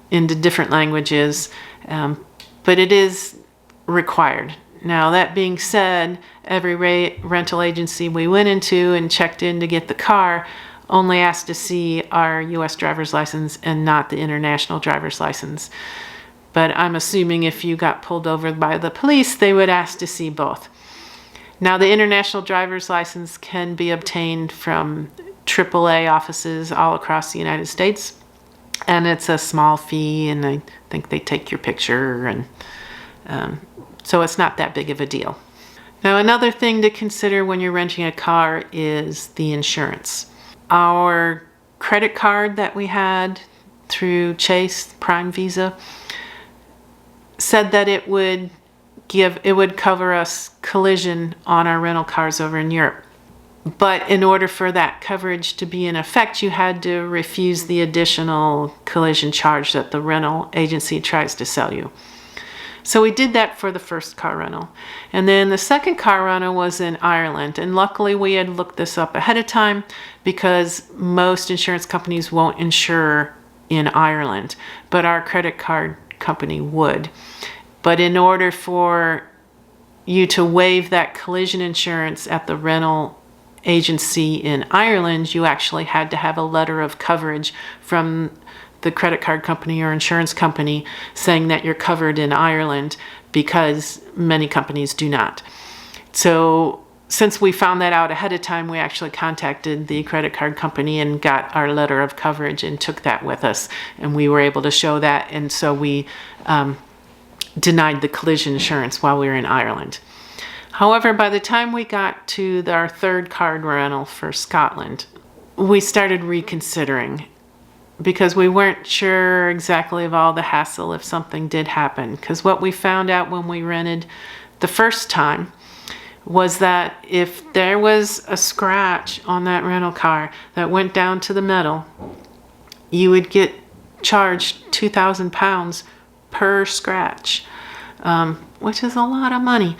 into different languages, but it is required. Now, that being said, every rental agency we went into and checked in to get the car only asked to see our U.S. driver's license and not the international driver's license. But I'm assuming if you got pulled over by the police, they would ask to see both. Now, the international driver's license can be obtained from AAA offices all across the United States, and it's a small fee, and I think they take your picture, and so it's not that big of a deal. Now, another thing to consider when you're renting a car is the insurance. Our credit card that we had through Chase Prime Visa said that it would cover us collision on our rental cars over in Europe. But in order for that coverage to be in effect, you had to refuse the additional collision charge that the rental agency tries to sell you. So we did that for the first car rental. And then the second car rental was in Ireland. And luckily we had looked this up ahead of time because most insurance companies won't insure in Ireland, but our credit card company would. But in order for you to waive that collision insurance at the rental agency in Ireland, you actually had to have a letter of coverage from the credit card company or insurance company saying that you're covered in Ireland, because many companies do not. So since we found that out ahead of time, we actually contacted the credit card company and got our letter of coverage and took that with us, and we were able to show that. And so we denied the collision insurance while we were in Ireland. However, by the time we got to our third car rental for Scotland, we started reconsidering because we weren't sure exactly of all the hassle if something did happen. Because what we found out when we rented the first time was that if there was a scratch on that rental car that went down to the metal, you would get charged £2,000 per scratch, which is a lot of money.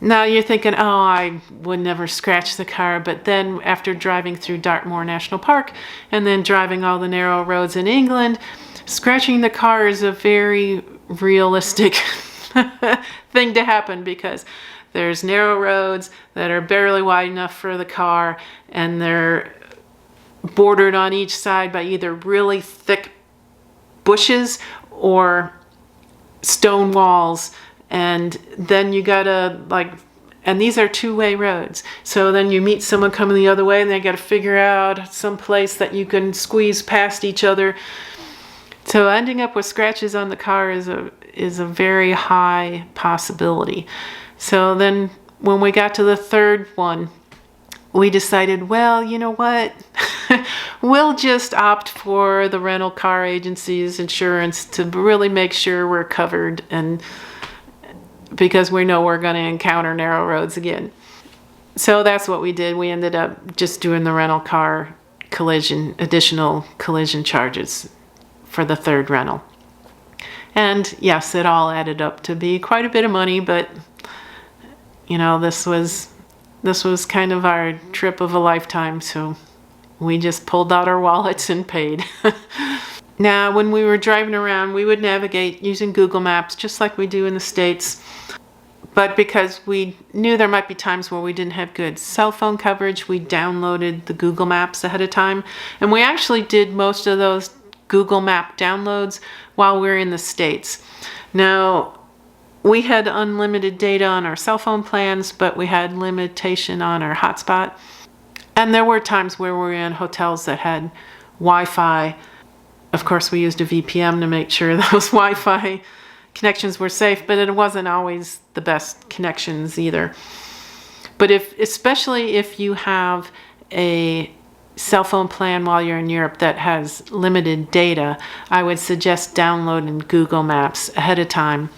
Now you're thinking, oh, I would never scratch the car. But then after driving through Dartmoor National Park and then driving all the narrow roads in England, scratching the car is a very realistic thing to happen because there's narrow roads that are barely wide enough for the car, and they're bordered on each side by either really thick bushes or stone walls. And then you gotta and these are two-way roads. So then you meet someone coming the other way and they gotta figure out some place that you can squeeze past each other. So ending up with scratches on the car is a very high possibility. So then when we got to the third one, we decided, well, you know what? We'll just opt for the rental car agency's insurance to really make sure we're covered, and because we know we're going to encounter narrow roads again. So that's what we did. We ended up just doing the rental car additional collision charges for the third rental. And yes, it all added up to be quite a bit of money, but this was kind of our trip of a lifetime, so we just pulled out our wallets and paid. Now, when we were driving around, we would navigate using Google Maps, just like we do in the States. But because we knew there might be times where we didn't have good cell phone coverage, we downloaded the Google Maps ahead of time. And we actually did most of those Google Map downloads while we were in the States. Now, we had unlimited data on our cell phone plans, but we had limitation on our hotspot. And there were times where we were in hotels that had Wi-Fi. Of course, we used a VPN to make sure those Wi-Fi connections were safe, but it wasn't always the best connections either. But especially if you have a cell phone plan while you're in Europe that has limited data, I would suggest downloading Google Maps ahead of time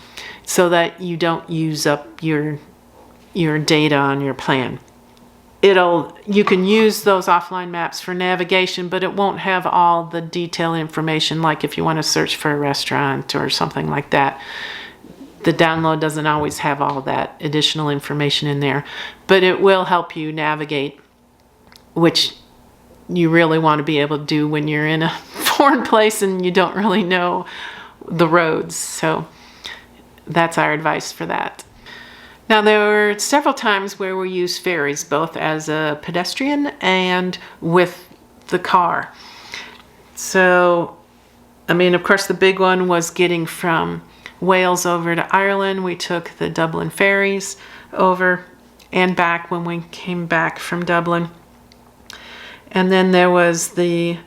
so that you don't use up your data on your plan. You can use those offline maps for navigation, but it won't have all the detailed information, like if you want to search for a restaurant or something like that. The download doesn't always have all that additional information in there, but it will help you navigate, which you really want to be able to do when you're in a foreign place and you don't really know the roads. So that's our advice for that. Now, there were several times where we used ferries, both as a pedestrian and with the car. So, of course, the big one was getting from Wales over to Ireland. We took the Dublin ferries over and back when we came back from Dublin. And then there was the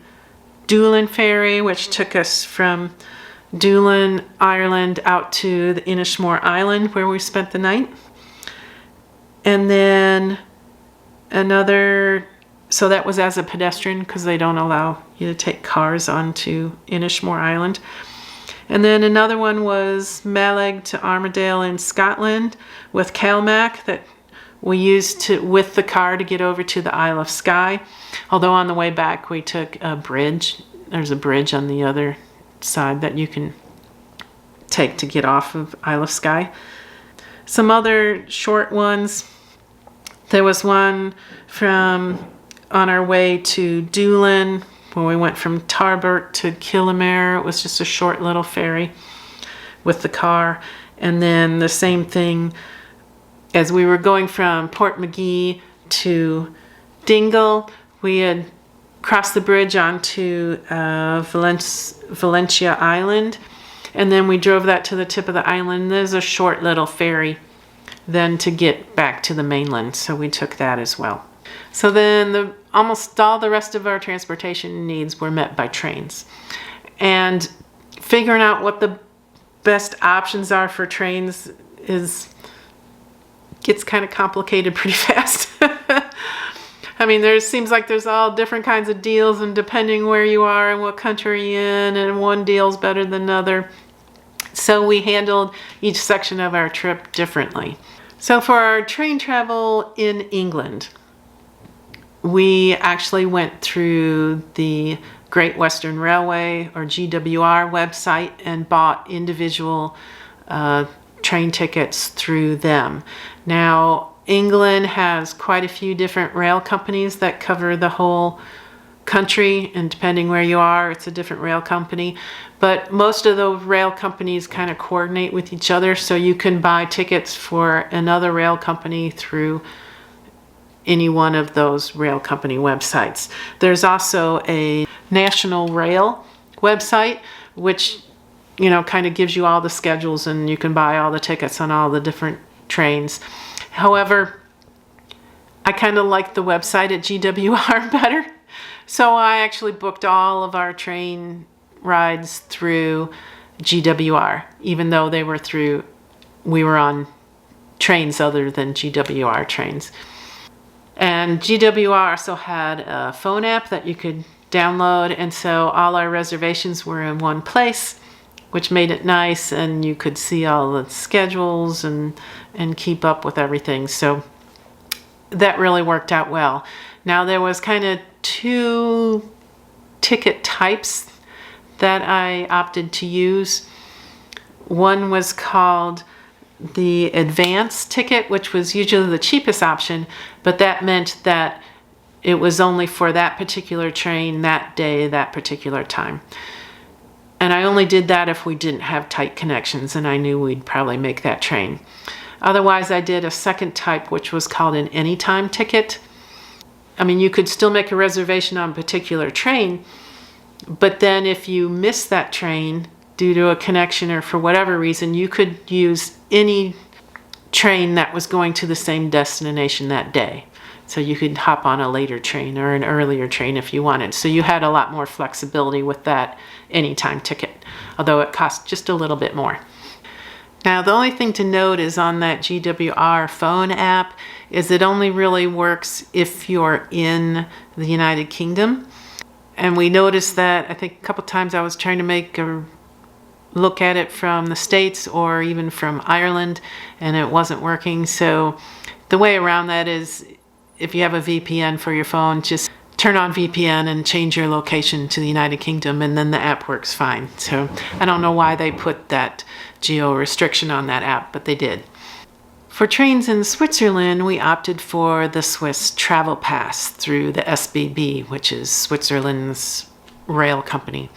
Doolin ferry, which took us from Doolin, Ireland, out to the Inishmore Island, where we spent the night. And then so that was as a pedestrian because they don't allow you to take cars onto Inishmore Island. And then another one was Mallaig to Armadale in Scotland with Calmac that we used with the car to get over to the Isle of Skye. Although on the way back we took a bridge. There's a bridge on the other side that you can take to get off of Isle of Skye. Some other short ones. There was one on our way to Doolin, where we went from Tarbert to Killamere. It was just a short little ferry with the car. And then the same thing as we were going from Portmagee to Dingle, we had crossed the bridge onto Valentia Island. And then we drove that to the tip of the island. There's a short little ferry then to get back to the mainland, so we took that as well. So then almost all the rest of our transportation needs were met by trains. And figuring out what the best options are for trains gets kind of complicated pretty fast. I mean, there seems like there's all different kinds of deals, and depending where you are and what country you're in, and one deal's better than another. So we handled each section of our trip differently. So for our train travel in England, we actually went through the Great Western Railway, or GWR website, and bought individual train tickets through them. Now, England has quite a few different rail companies that cover the whole country, and depending where you are, it's a different rail company. But most of the rail companies kind of coordinate with each other, so you can buy tickets for another rail company through any one of those rail company websites. There's also a National Rail website, which kind of gives you all the schedules, and you can buy all the tickets on all the different trains. However, I kind of like the website at GWR better. So I actually booked all of our train rides through GWR, even though we were on trains other than GWR trains. And GWR also had a phone app that you could download, and so all our reservations were in one place, which made it nice, and you could see all the schedules and keep up with everything. So that really worked out well. Now, there was kind of two ticket types that I opted to use. One was called the advance ticket, which was usually the cheapest option, but that meant that it was only for that particular train, that day, that particular time. And I only did that if we didn't have tight connections, and I knew we'd probably make that train. Otherwise, I did a second type, which was called an anytime ticket. I mean, you could still make a reservation on a particular train, but then if you missed that train due to a connection or for whatever reason, you could use any train that was going to the same destination that day. So you could hop on a later train or an earlier train if you wanted. So you had a lot more flexibility with that anytime ticket, although it cost just a little bit more. Now, the only thing to note is on that GWR phone app is it only really works if you're in the United Kingdom. And we noticed that, I think a couple times I was trying to make a look at it from the States or even from Ireland, and it wasn't working. So the way around that is, if you have a VPN for your phone, just turn on VPN and change your location to the United Kingdom, and then the app works fine. So I don't know why they put that geo restriction on that app, but they did. For trains in Switzerland, we opted for the Swiss Travel Pass through the SBB, which is Switzerland's rail company.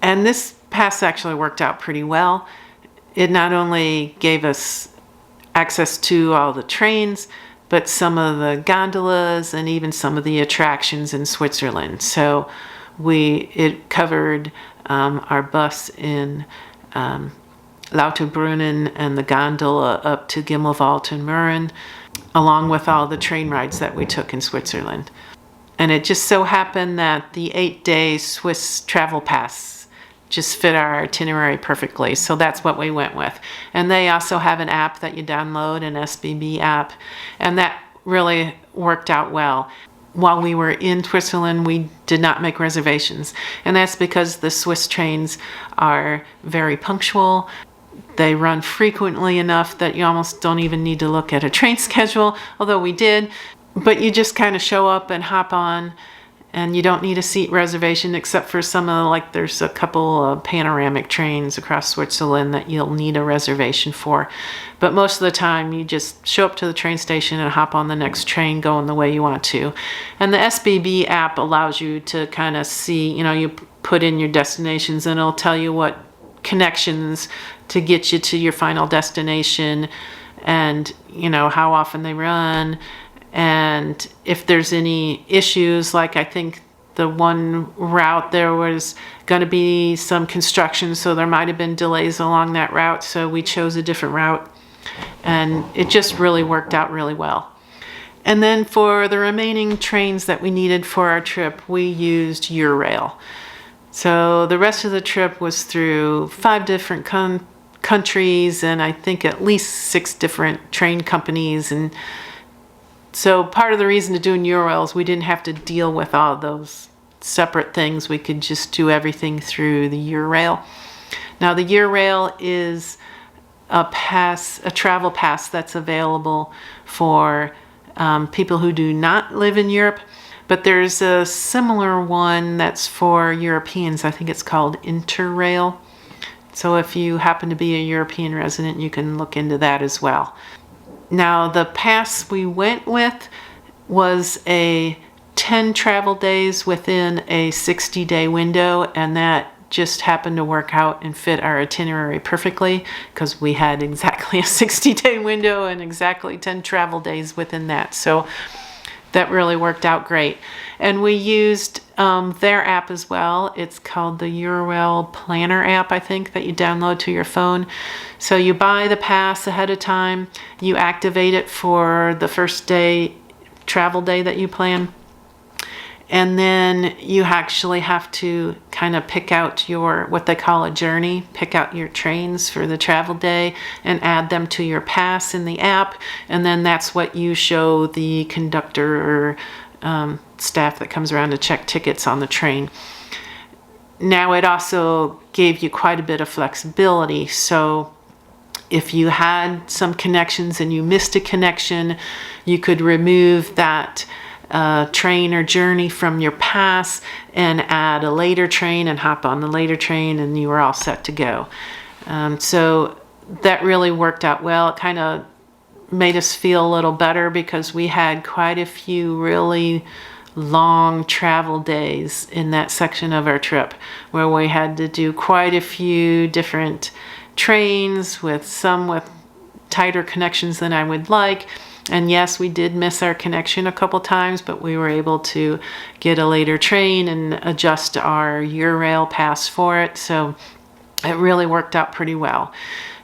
And this pass actually worked out pretty well. It not only gave us access to all the trains, but some of the gondolas and even some of the attractions in Switzerland. So it covered our bus in Lauterbrunnen and the gondola up to Gimmelwald and Mürren, along with all the train rides that we took in Switzerland. And it just so happened that the 8-day Swiss Travel Pass just fit our itinerary perfectly. So that's what we went with. And they also have an app that you download, an SBB app, and that really worked out well. While we were in Switzerland, we did not make reservations. And that's because the Swiss trains are very punctual. They run frequently enough that you almost don't even need to look at a train schedule, although we did. But you just kind of show up and hop on, and you don't need a seat reservation except for there's a couple of panoramic trains across Switzerland that you'll need a reservation for. But most of the time, you just show up to the train station and hop on the next train going the way you want to. And the SBB app allows you to kind of see, you put in your destinations and it'll tell you what connections to get you to your final destination and, how often they run. And if there's any issues, like I think the one route there was going to be some construction, so there might have been delays along that route, so we chose a different route. And it just really worked out really well. And then for the remaining trains that we needed for our trip, we used Eurail. So the rest of the trip was through 5 different countries and I think at least 6 different train companies. And so part of the reason to do Eurail is we didn't have to deal with all those separate things. We could just do everything through the Eurail. Now the Eurail is a travel pass that's available for people who do not live in Europe, but there's a similar one that's for Europeans. I think it's called Interrail. So if you happen to be a European resident, you can look into that as well. Now the pass we went with was a 10 travel days within a 60-day window, and that just happened to work out and fit our itinerary perfectly because we had exactly a 60-day window and exactly 10 travel days within that. So that really worked out great. And we used their app as well. It's called the Eurail Planner app, I think, that you download to your phone. So you buy the pass ahead of time, you activate it for the first day, travel day that you plan. And then you actually have to kind of pick out your, what they call a journey, pick out your trains for the travel day and add them to your pass in the app. And then that's what you show the conductor or staff that comes around to check tickets on the train. Now it also gave you quite a bit of flexibility. So if you had some connections and you missed a connection, you could remove that train or journey from your pass and add a later train and hop on the later train, and you were all set to go. So that really worked out well. It kind of made us feel a little better because we had quite a few really long travel days in that section of our trip where we had to do quite a few different trains, with some with tighter connections than I would like. And yes, we did miss our connection a couple times, but we were able to get a later train and adjust our Eurail pass for it. So it really worked out pretty well.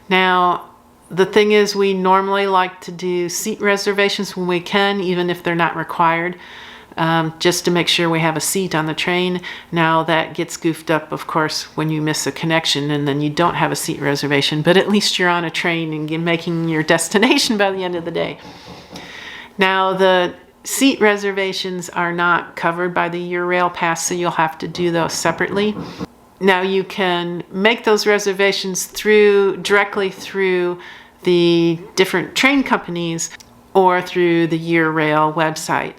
Now, the thing is, we normally like to do seat reservations when we can, even if they're not required, just to make sure we have a seat on the train. Now that gets goofed up, of course, when you miss a connection and then you don't have a seat reservation, but at least you're on a train and you're making your destination by the end of the day. Now the seat reservations are not covered by the Eurail pass, so you'll have to do those separately. Now you can make those reservations directly through the different train companies or through the Eurail website.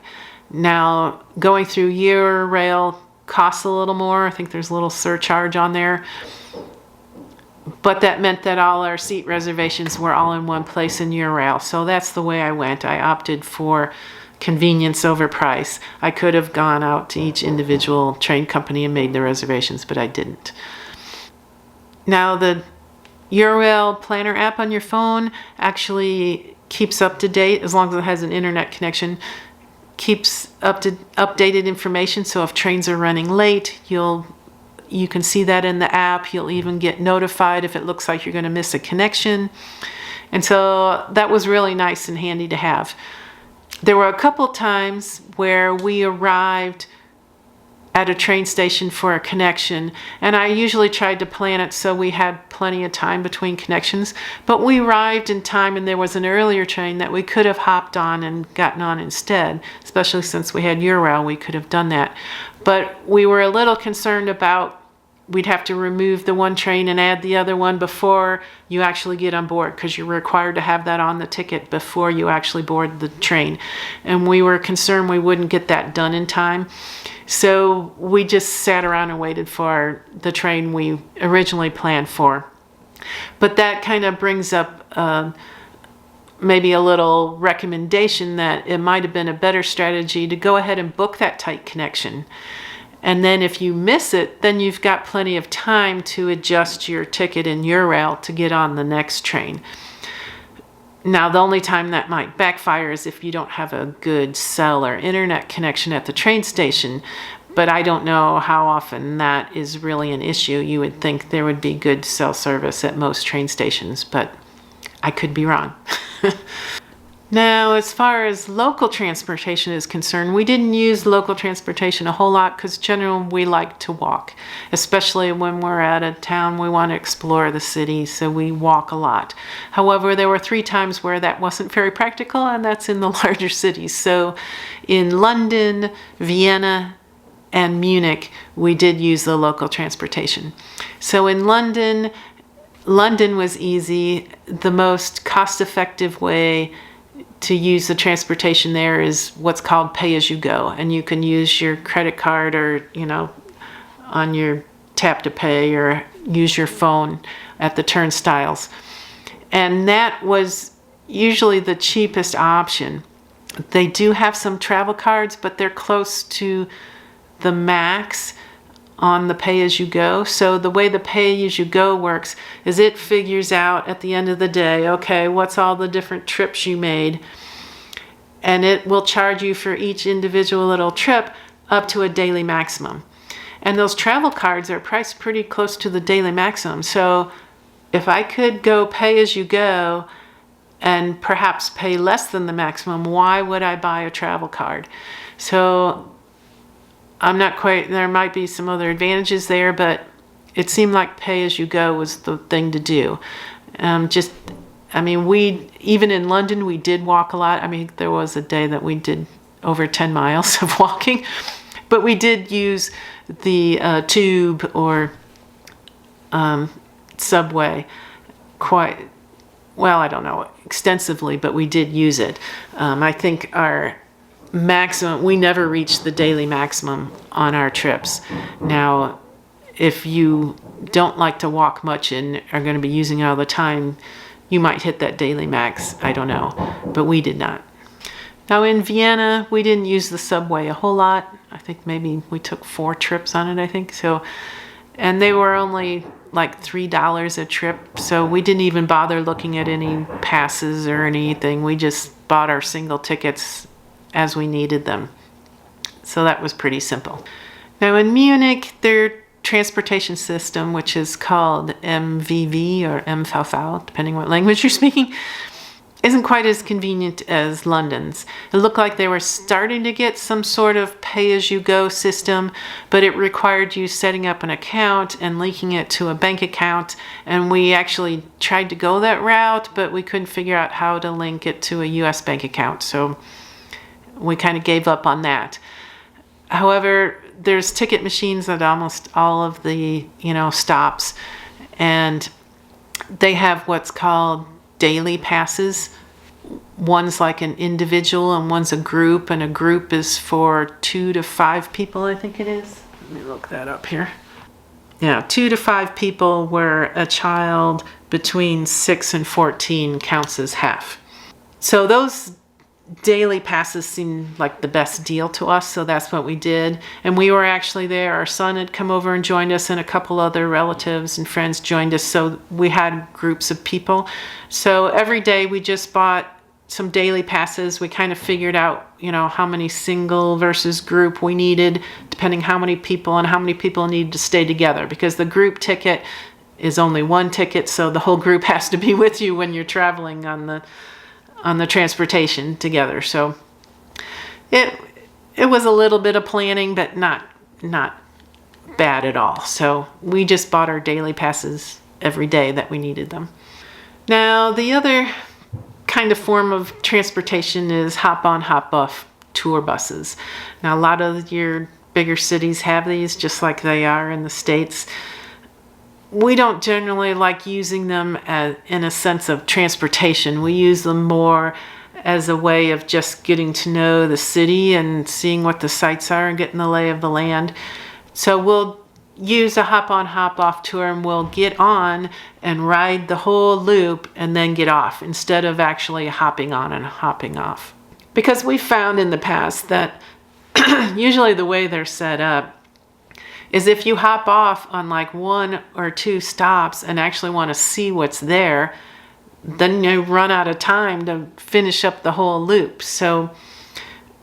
Now, going through Eurail costs a little more. I think there's a little surcharge on there. But that meant that all our seat reservations were all in one place in Eurail. So that's the way I went. I opted for convenience over price. I could have gone out to each individual train company and made the reservations, but I didn't. Now, the Eurail Planner app on your phone actually keeps up to date, as long as it has an internet connection, keeps updated information. So if trains are running late, you can see that in the app. You'll even get notified if it looks like you're going to miss a connection. And so that was really nice and handy to have. There were a couple times where we arrived at a train station for a connection, and I usually tried to plan it so we had plenty of time between connections, but we arrived in time and there was an earlier train that we could have hopped on and gotten on instead, especially since we had Eurail. We could have done that, but we were a little concerned about we'd have to remove the one train and add the other one before you actually get on board, because you're required to have that on the ticket before you actually board the train. And we were concerned we wouldn't get that done in time. So we just sat around and waited for the train we originally planned for. But that kind of brings up maybe a little recommendation that it might have been a better strategy to go ahead and book that tight connection. And then if you miss it, then you've got plenty of time to adjust your ticket in Eurail to get on the next train. Now, the only time that might backfire is if you don't have a good cell or internet connection at the train station. But I don't know how often that is really an issue. You would think there would be good cell service at most train stations, but I could be wrong. Now, as far as local transportation is concerned, we didn't use local transportation a whole lot because generally we like to walk, especially when we're out of town. We want to explore the city, so we walk a lot. However, there were 3 times where that wasn't very practical, and that's in the larger cities. So in London, Vienna, and Munich, we did use the local transportation. So in London was easy. The most cost-effective way to use the transportation there is what's called pay-as-you-go, and you can use your credit card or, on your tap to pay, or use your phone at the turnstiles. And that was usually the cheapest option. They do have some travel cards, but they're close to the max on the pay-as-you-go. So the way the pay-as-you-go works is it figures out at the end of the day, okay, what's all the different trips you made, and it will charge you for each individual little trip up to a daily maximum. And those travel cards are priced pretty close to the daily maximum. So if I could go pay-as-you-go and perhaps pay less than the maximum, why would I buy a travel card? So there might be some other advantages there, but it seemed like pay-as-you-go was the thing to do. Even in London, we did walk a lot. There was a day that we did over 10 miles of walking, but we did use the tube or subway extensively, but we did use it. I think our maximum, we never reached the daily maximum on our trips. Now, if you don't like to walk much and are going to be using it all the time, you might hit that daily max. I don't know, but we did not. Now in Vienna, we didn't use the subway a whole lot. I think maybe we took 4 trips on it, I think. And they were only like $3 a trip, so we didn't even bother looking at any passes or anything. We just bought our single tickets as we needed them. So that was pretty simple. Now in Munich, their transportation system, which is called MVV or MVV, depending what language you're speaking, isn't quite as convenient as London's. It looked like they were starting to get some sort of pay-as-you-go system, but it required you setting up an account and linking it to a bank account. And we actually tried to go that route, but we couldn't figure out how to link it to a US bank account. So we kind of gave up on that. However, there's ticket machines at almost all of the, stops, and they have what's called daily passes. One's like an individual and one's a group, and a group is for 2 to 5 people, I think it is. Let me look that up here. Yeah, 2 to 5 people, where a child between 6 and 14 counts as half. So those daily passes seemed like the best deal to us, so that's what we did. And we were actually there. Our son had come over and joined us, and a couple other relatives and friends joined us, so we had groups of people. So every day we just bought some daily passes. We kind of figured out, how many single versus group we needed, depending how many people and how many people needed to stay together, because the group ticket is only 1 ticket, so the whole group has to be with you when you're traveling on the transportation together. So it was a little bit of planning, but not bad at all. So we just bought our daily passes every day that we needed them. Now, the other kind of form of transportation is hop-on, hop-off tour buses. Now, a lot of your bigger cities have these, just like they are in the States. We don't generally like using them in a sense of transportation. We use them more as a way of just getting to know the city and seeing what the sights are and getting the lay of the land. So we'll use a hop-on, hop-off tour, and we'll get on and ride the whole loop and then get off, instead of actually hopping on and hopping off. Because we found in the past that usually the way they're set up is if you hop off on like 1 or 2 stops and actually want to see what's there, then you run out of time to finish up the whole loop. So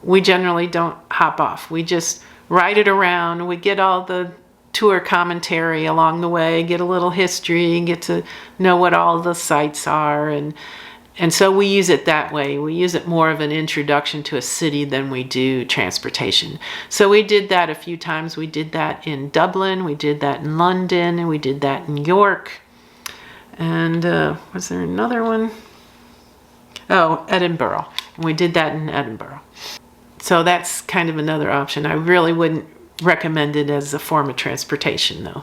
we generally don't hop off. We just ride it around. We get all the tour commentary along the way, get a little history, and get to know what all the sites are, and And so we use it that way. We use it more of an introduction to a city than we do transportation. So we did that a few times. We did that in Dublin, we did that in London, and we did that in York. And was there another one? Oh, Edinburgh. And we did that in Edinburgh. So that's kind of another option. I really wouldn't recommend it as a form of transportation, though.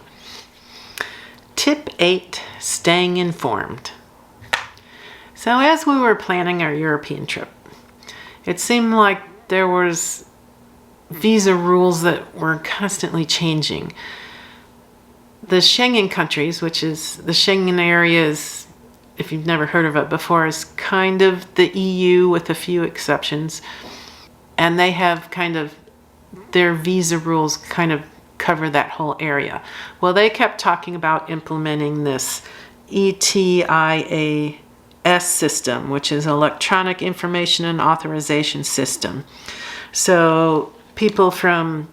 Tip 8, staying informed. So as we were planning our European trip, it seemed like there was visa rules that were constantly changing. The Schengen countries, which is the Schengen area, is, if you've never heard of it before, is kind of the EU with a few exceptions. And they have kind of, their visa rules kind of cover that whole area. Well, they kept talking about implementing this ETIAS system, which is Electronic Information and Authorization System. So people from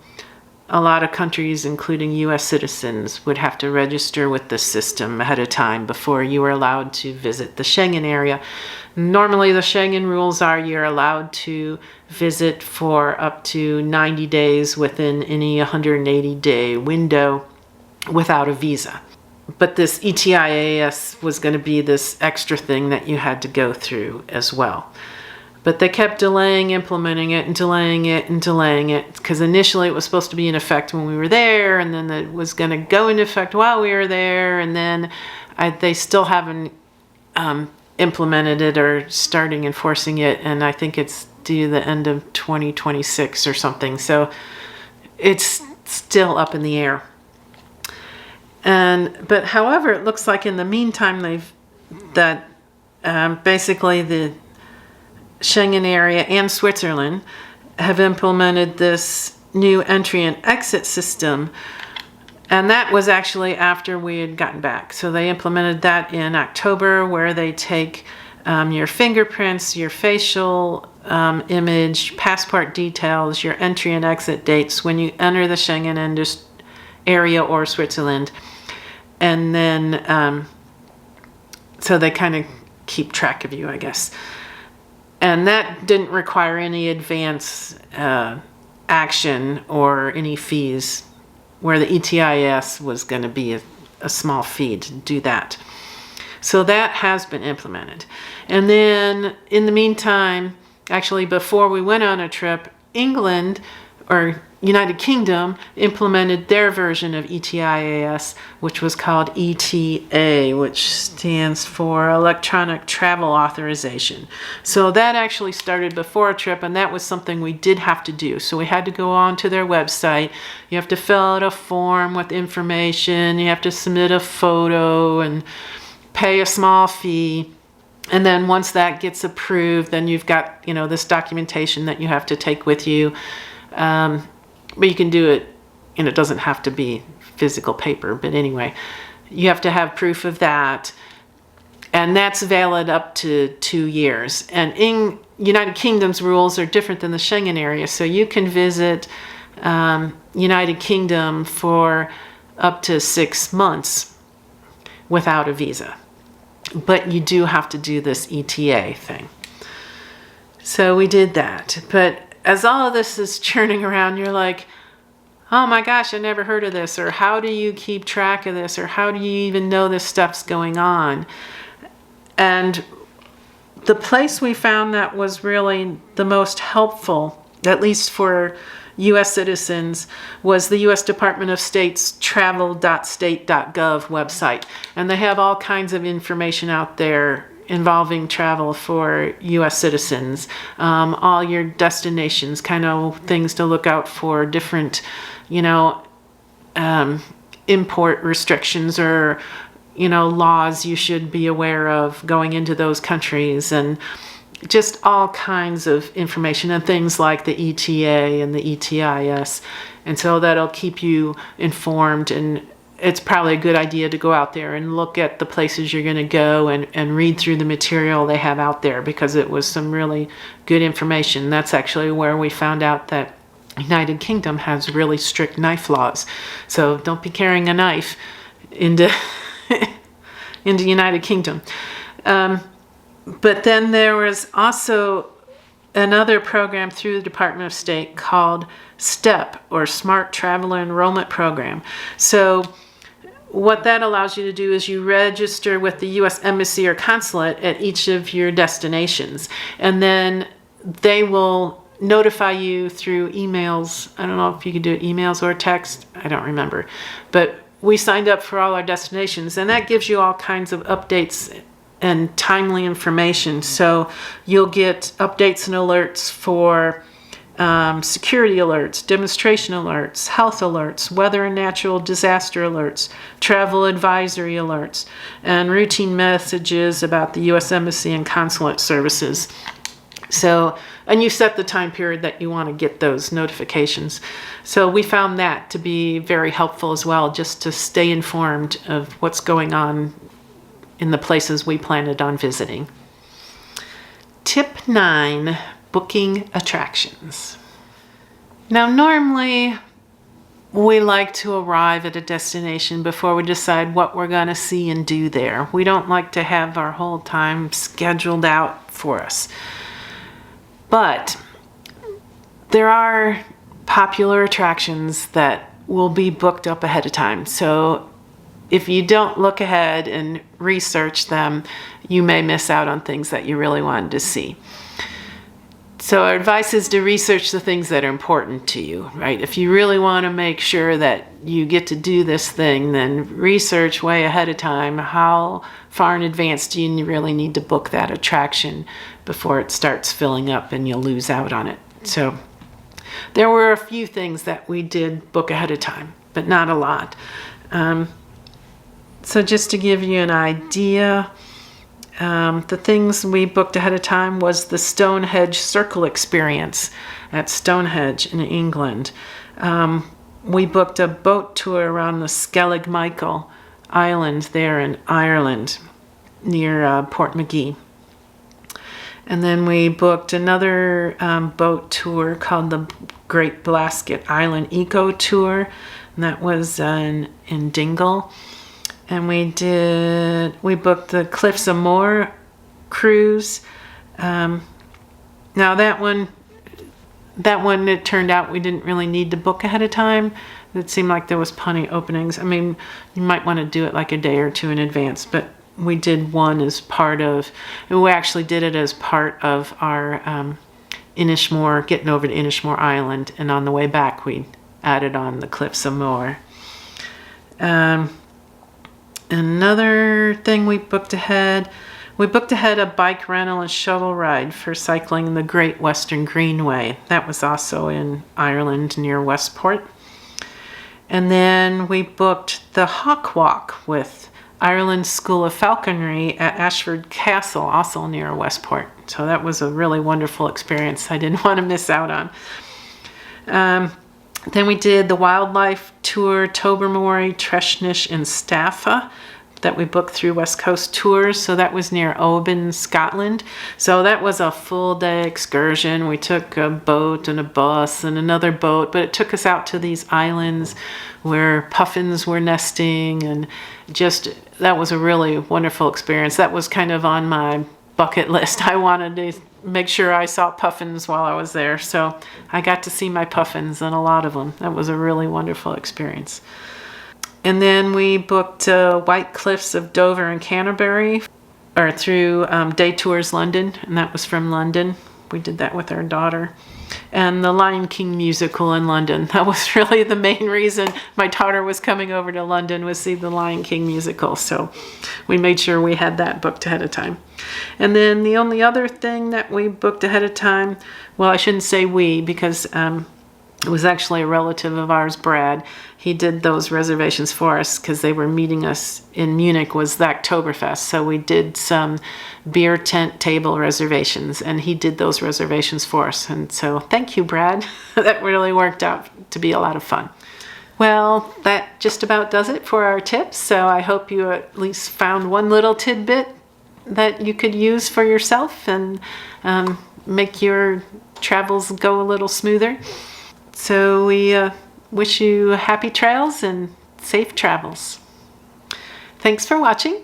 a lot of countries, including U.S. citizens, would have to register with this system ahead of time before you were allowed to visit the Schengen area. Normally, the Schengen rules are you're allowed to visit for up to 90 days within any 180-day window without a visa. But this ETIAS was going to be this extra thing that you had to go through as well. But they kept delaying implementing it and delaying it and delaying it, because initially it was supposed to be in effect when we were there, and then it was going to go into effect while we were there, and then they still haven't implemented it or starting enforcing it, and I think it's due the end of 2026 or something. So it's still up in the air. But however, it looks like in the meantime basically the Schengen area and Switzerland have implemented this new entry and exit system, and that was actually after we had gotten back. So they implemented that in October, where they take your fingerprints, your facial image, passport details, your entry and exit dates when you enter the Schengen area or Switzerland. And then, so they kind of keep track of you, I guess. And that didn't require any advance action or any fees, where the ETIAS was going to be a small fee to do that. So that has been implemented. And then in the meantime, actually before we went on a trip, England, or United Kingdom, implemented their version of ETIAS, which was called ETA, which stands for Electronic Travel Authorization. So that actually started before a trip, and that was something we did have to do. So we had to go on to their website. You have to fill out a form with information. You have to submit a photo and pay a small fee. And then once that gets approved, then you've got, this documentation that you have to take with you. But you can do it, and it doesn't have to be physical paper. But anyway, you have to have proof of that. And that's valid up to 2 years. And in United Kingdom's rules are different than the Schengen area. So you can visit United Kingdom for up to 6 months without a visa. But you do have to do this ETA thing. So we did that. But as all of this is churning around, you're like, oh my gosh, I never heard of this, or how do you keep track of this, or how do you even know this stuff's going on? And the place we found that was really the most helpful, at least for U.S. citizens, was the U.S. Department of State's travel.state.gov website. And they have all kinds of information out there involving travel for U.S. citizens, all your destinations, kind of things to look out for, different, import restrictions or, laws you should be aware of going into those countries, and just all kinds of information and things like the ETA and the ETIS. And so that'll keep you informed, and it's probably a good idea to go out there and look at the places you're going to go and read through the material they have out there, because it was some really good information. That's actually where we found out that United Kingdom has really strict knife laws. So don't be carrying a knife into United Kingdom. But then there was also another program through the Department of State called STEP, or Smart Traveler Enrollment Program. So what that allows you to do is you register with the U.S. Embassy or Consulate at each of your destinations, and then they will notify you through emails. I don't know if you could do it emails or text. I don't remember. But we signed up for all our destinations, and that gives you all kinds of updates and timely information. So you'll get updates and alerts for security alerts, demonstration alerts, health alerts, weather and natural disaster alerts, travel advisory alerts, and routine messages about the U.S. Embassy and Consulate services. So, and you set the time period that you want to get those notifications. So we found that to be very helpful as well, just to stay informed of what's going on in the places we planned on visiting. Tip 9, booking attractions. Now, normally we like to arrive at a destination before we decide what we're going to see and do there. We don't like to have our whole time scheduled out for us. But there are popular attractions that will be booked up ahead of time. So if you don't look ahead and research them, you may miss out on things that you really wanted to see. So our advice is to research the things that are important to you, right? If you really want to make sure that you get to do this thing, then research way ahead of time how far in advance do you really need to book that attraction before it starts filling up and you'll lose out on it. So there were a few things that we did book ahead of time, but not a lot. So just to give you an idea, the things we booked ahead of time was the Stonehenge Circle Experience at Stonehenge in England. We booked a boat tour around the Skellig Michael Island there in Ireland near Port Magee. And then we booked another boat tour called the Great Blasket Island Eco Tour, and that was in Dingle. And we booked the Cliffs of Moher cruise. Now that one, it turned out we didn't really need to book ahead of time. It seemed like there was plenty of openings. I mean, you might want to do it like a day or two in advance, but we did one as part of, and we actually did it as part of our Inishmore, getting over to Inishmore Island, and on the way back we added on the Cliffs of Moher. Another thing we booked ahead a bike rental and shuttle ride for cycling the Great Western Greenway. That was also in Ireland near Westport. And then we booked the Hawk Walk with Ireland School of Falconry at Ashford Castle, also near Westport. So that was a really wonderful experience I didn't want to miss out on. Then we did the wildlife tour, Tobermory, Treshnish, and Staffa, that we booked through West Coast Tours. So that was near Oban, Scotland. So that was a full day excursion. We took a boat and a bus and another boat, but it took us out to these islands where puffins were nesting, and just, that was a really wonderful experience. That was kind of on my bucket list. I wanted to make sure I saw puffins while I was there. So I got to see my puffins, and a lot of them. That was a really wonderful experience. And then we booked White Cliffs of Dover and Canterbury, or through Day Tours London, and that was from London. We did that with our daughter. And the Lion King musical in London. That was really the main reason my daughter was coming over to London, was see the Lion King musical. So we made sure we had that booked ahead of time. And then the only other thing that we booked ahead of time, well, I shouldn't say we, because it was actually a relative of ours, Brad. He did those reservations for us because they were meeting us in Munich, was the Oktoberfest. So we did some beer tent table reservations, and he did those reservations for us. And so thank you, Brad. That really worked out to be a lot of fun. Well, that just about does it for our tips. So I hope you at least found one little tidbit that you could use for yourself and make your travels go a little smoother. So we wish you happy trails and safe travels. Thanks for watching.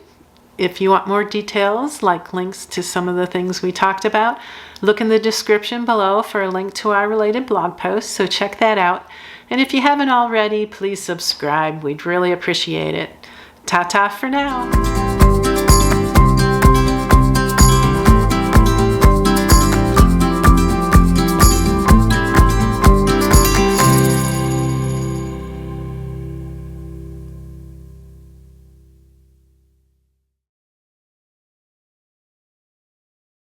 If you want more details, like links to some of the things we talked about, look in the description below for a link to our related blog post, so check that out. And if you haven't already, please subscribe. We'd really appreciate it. Ta-ta for now.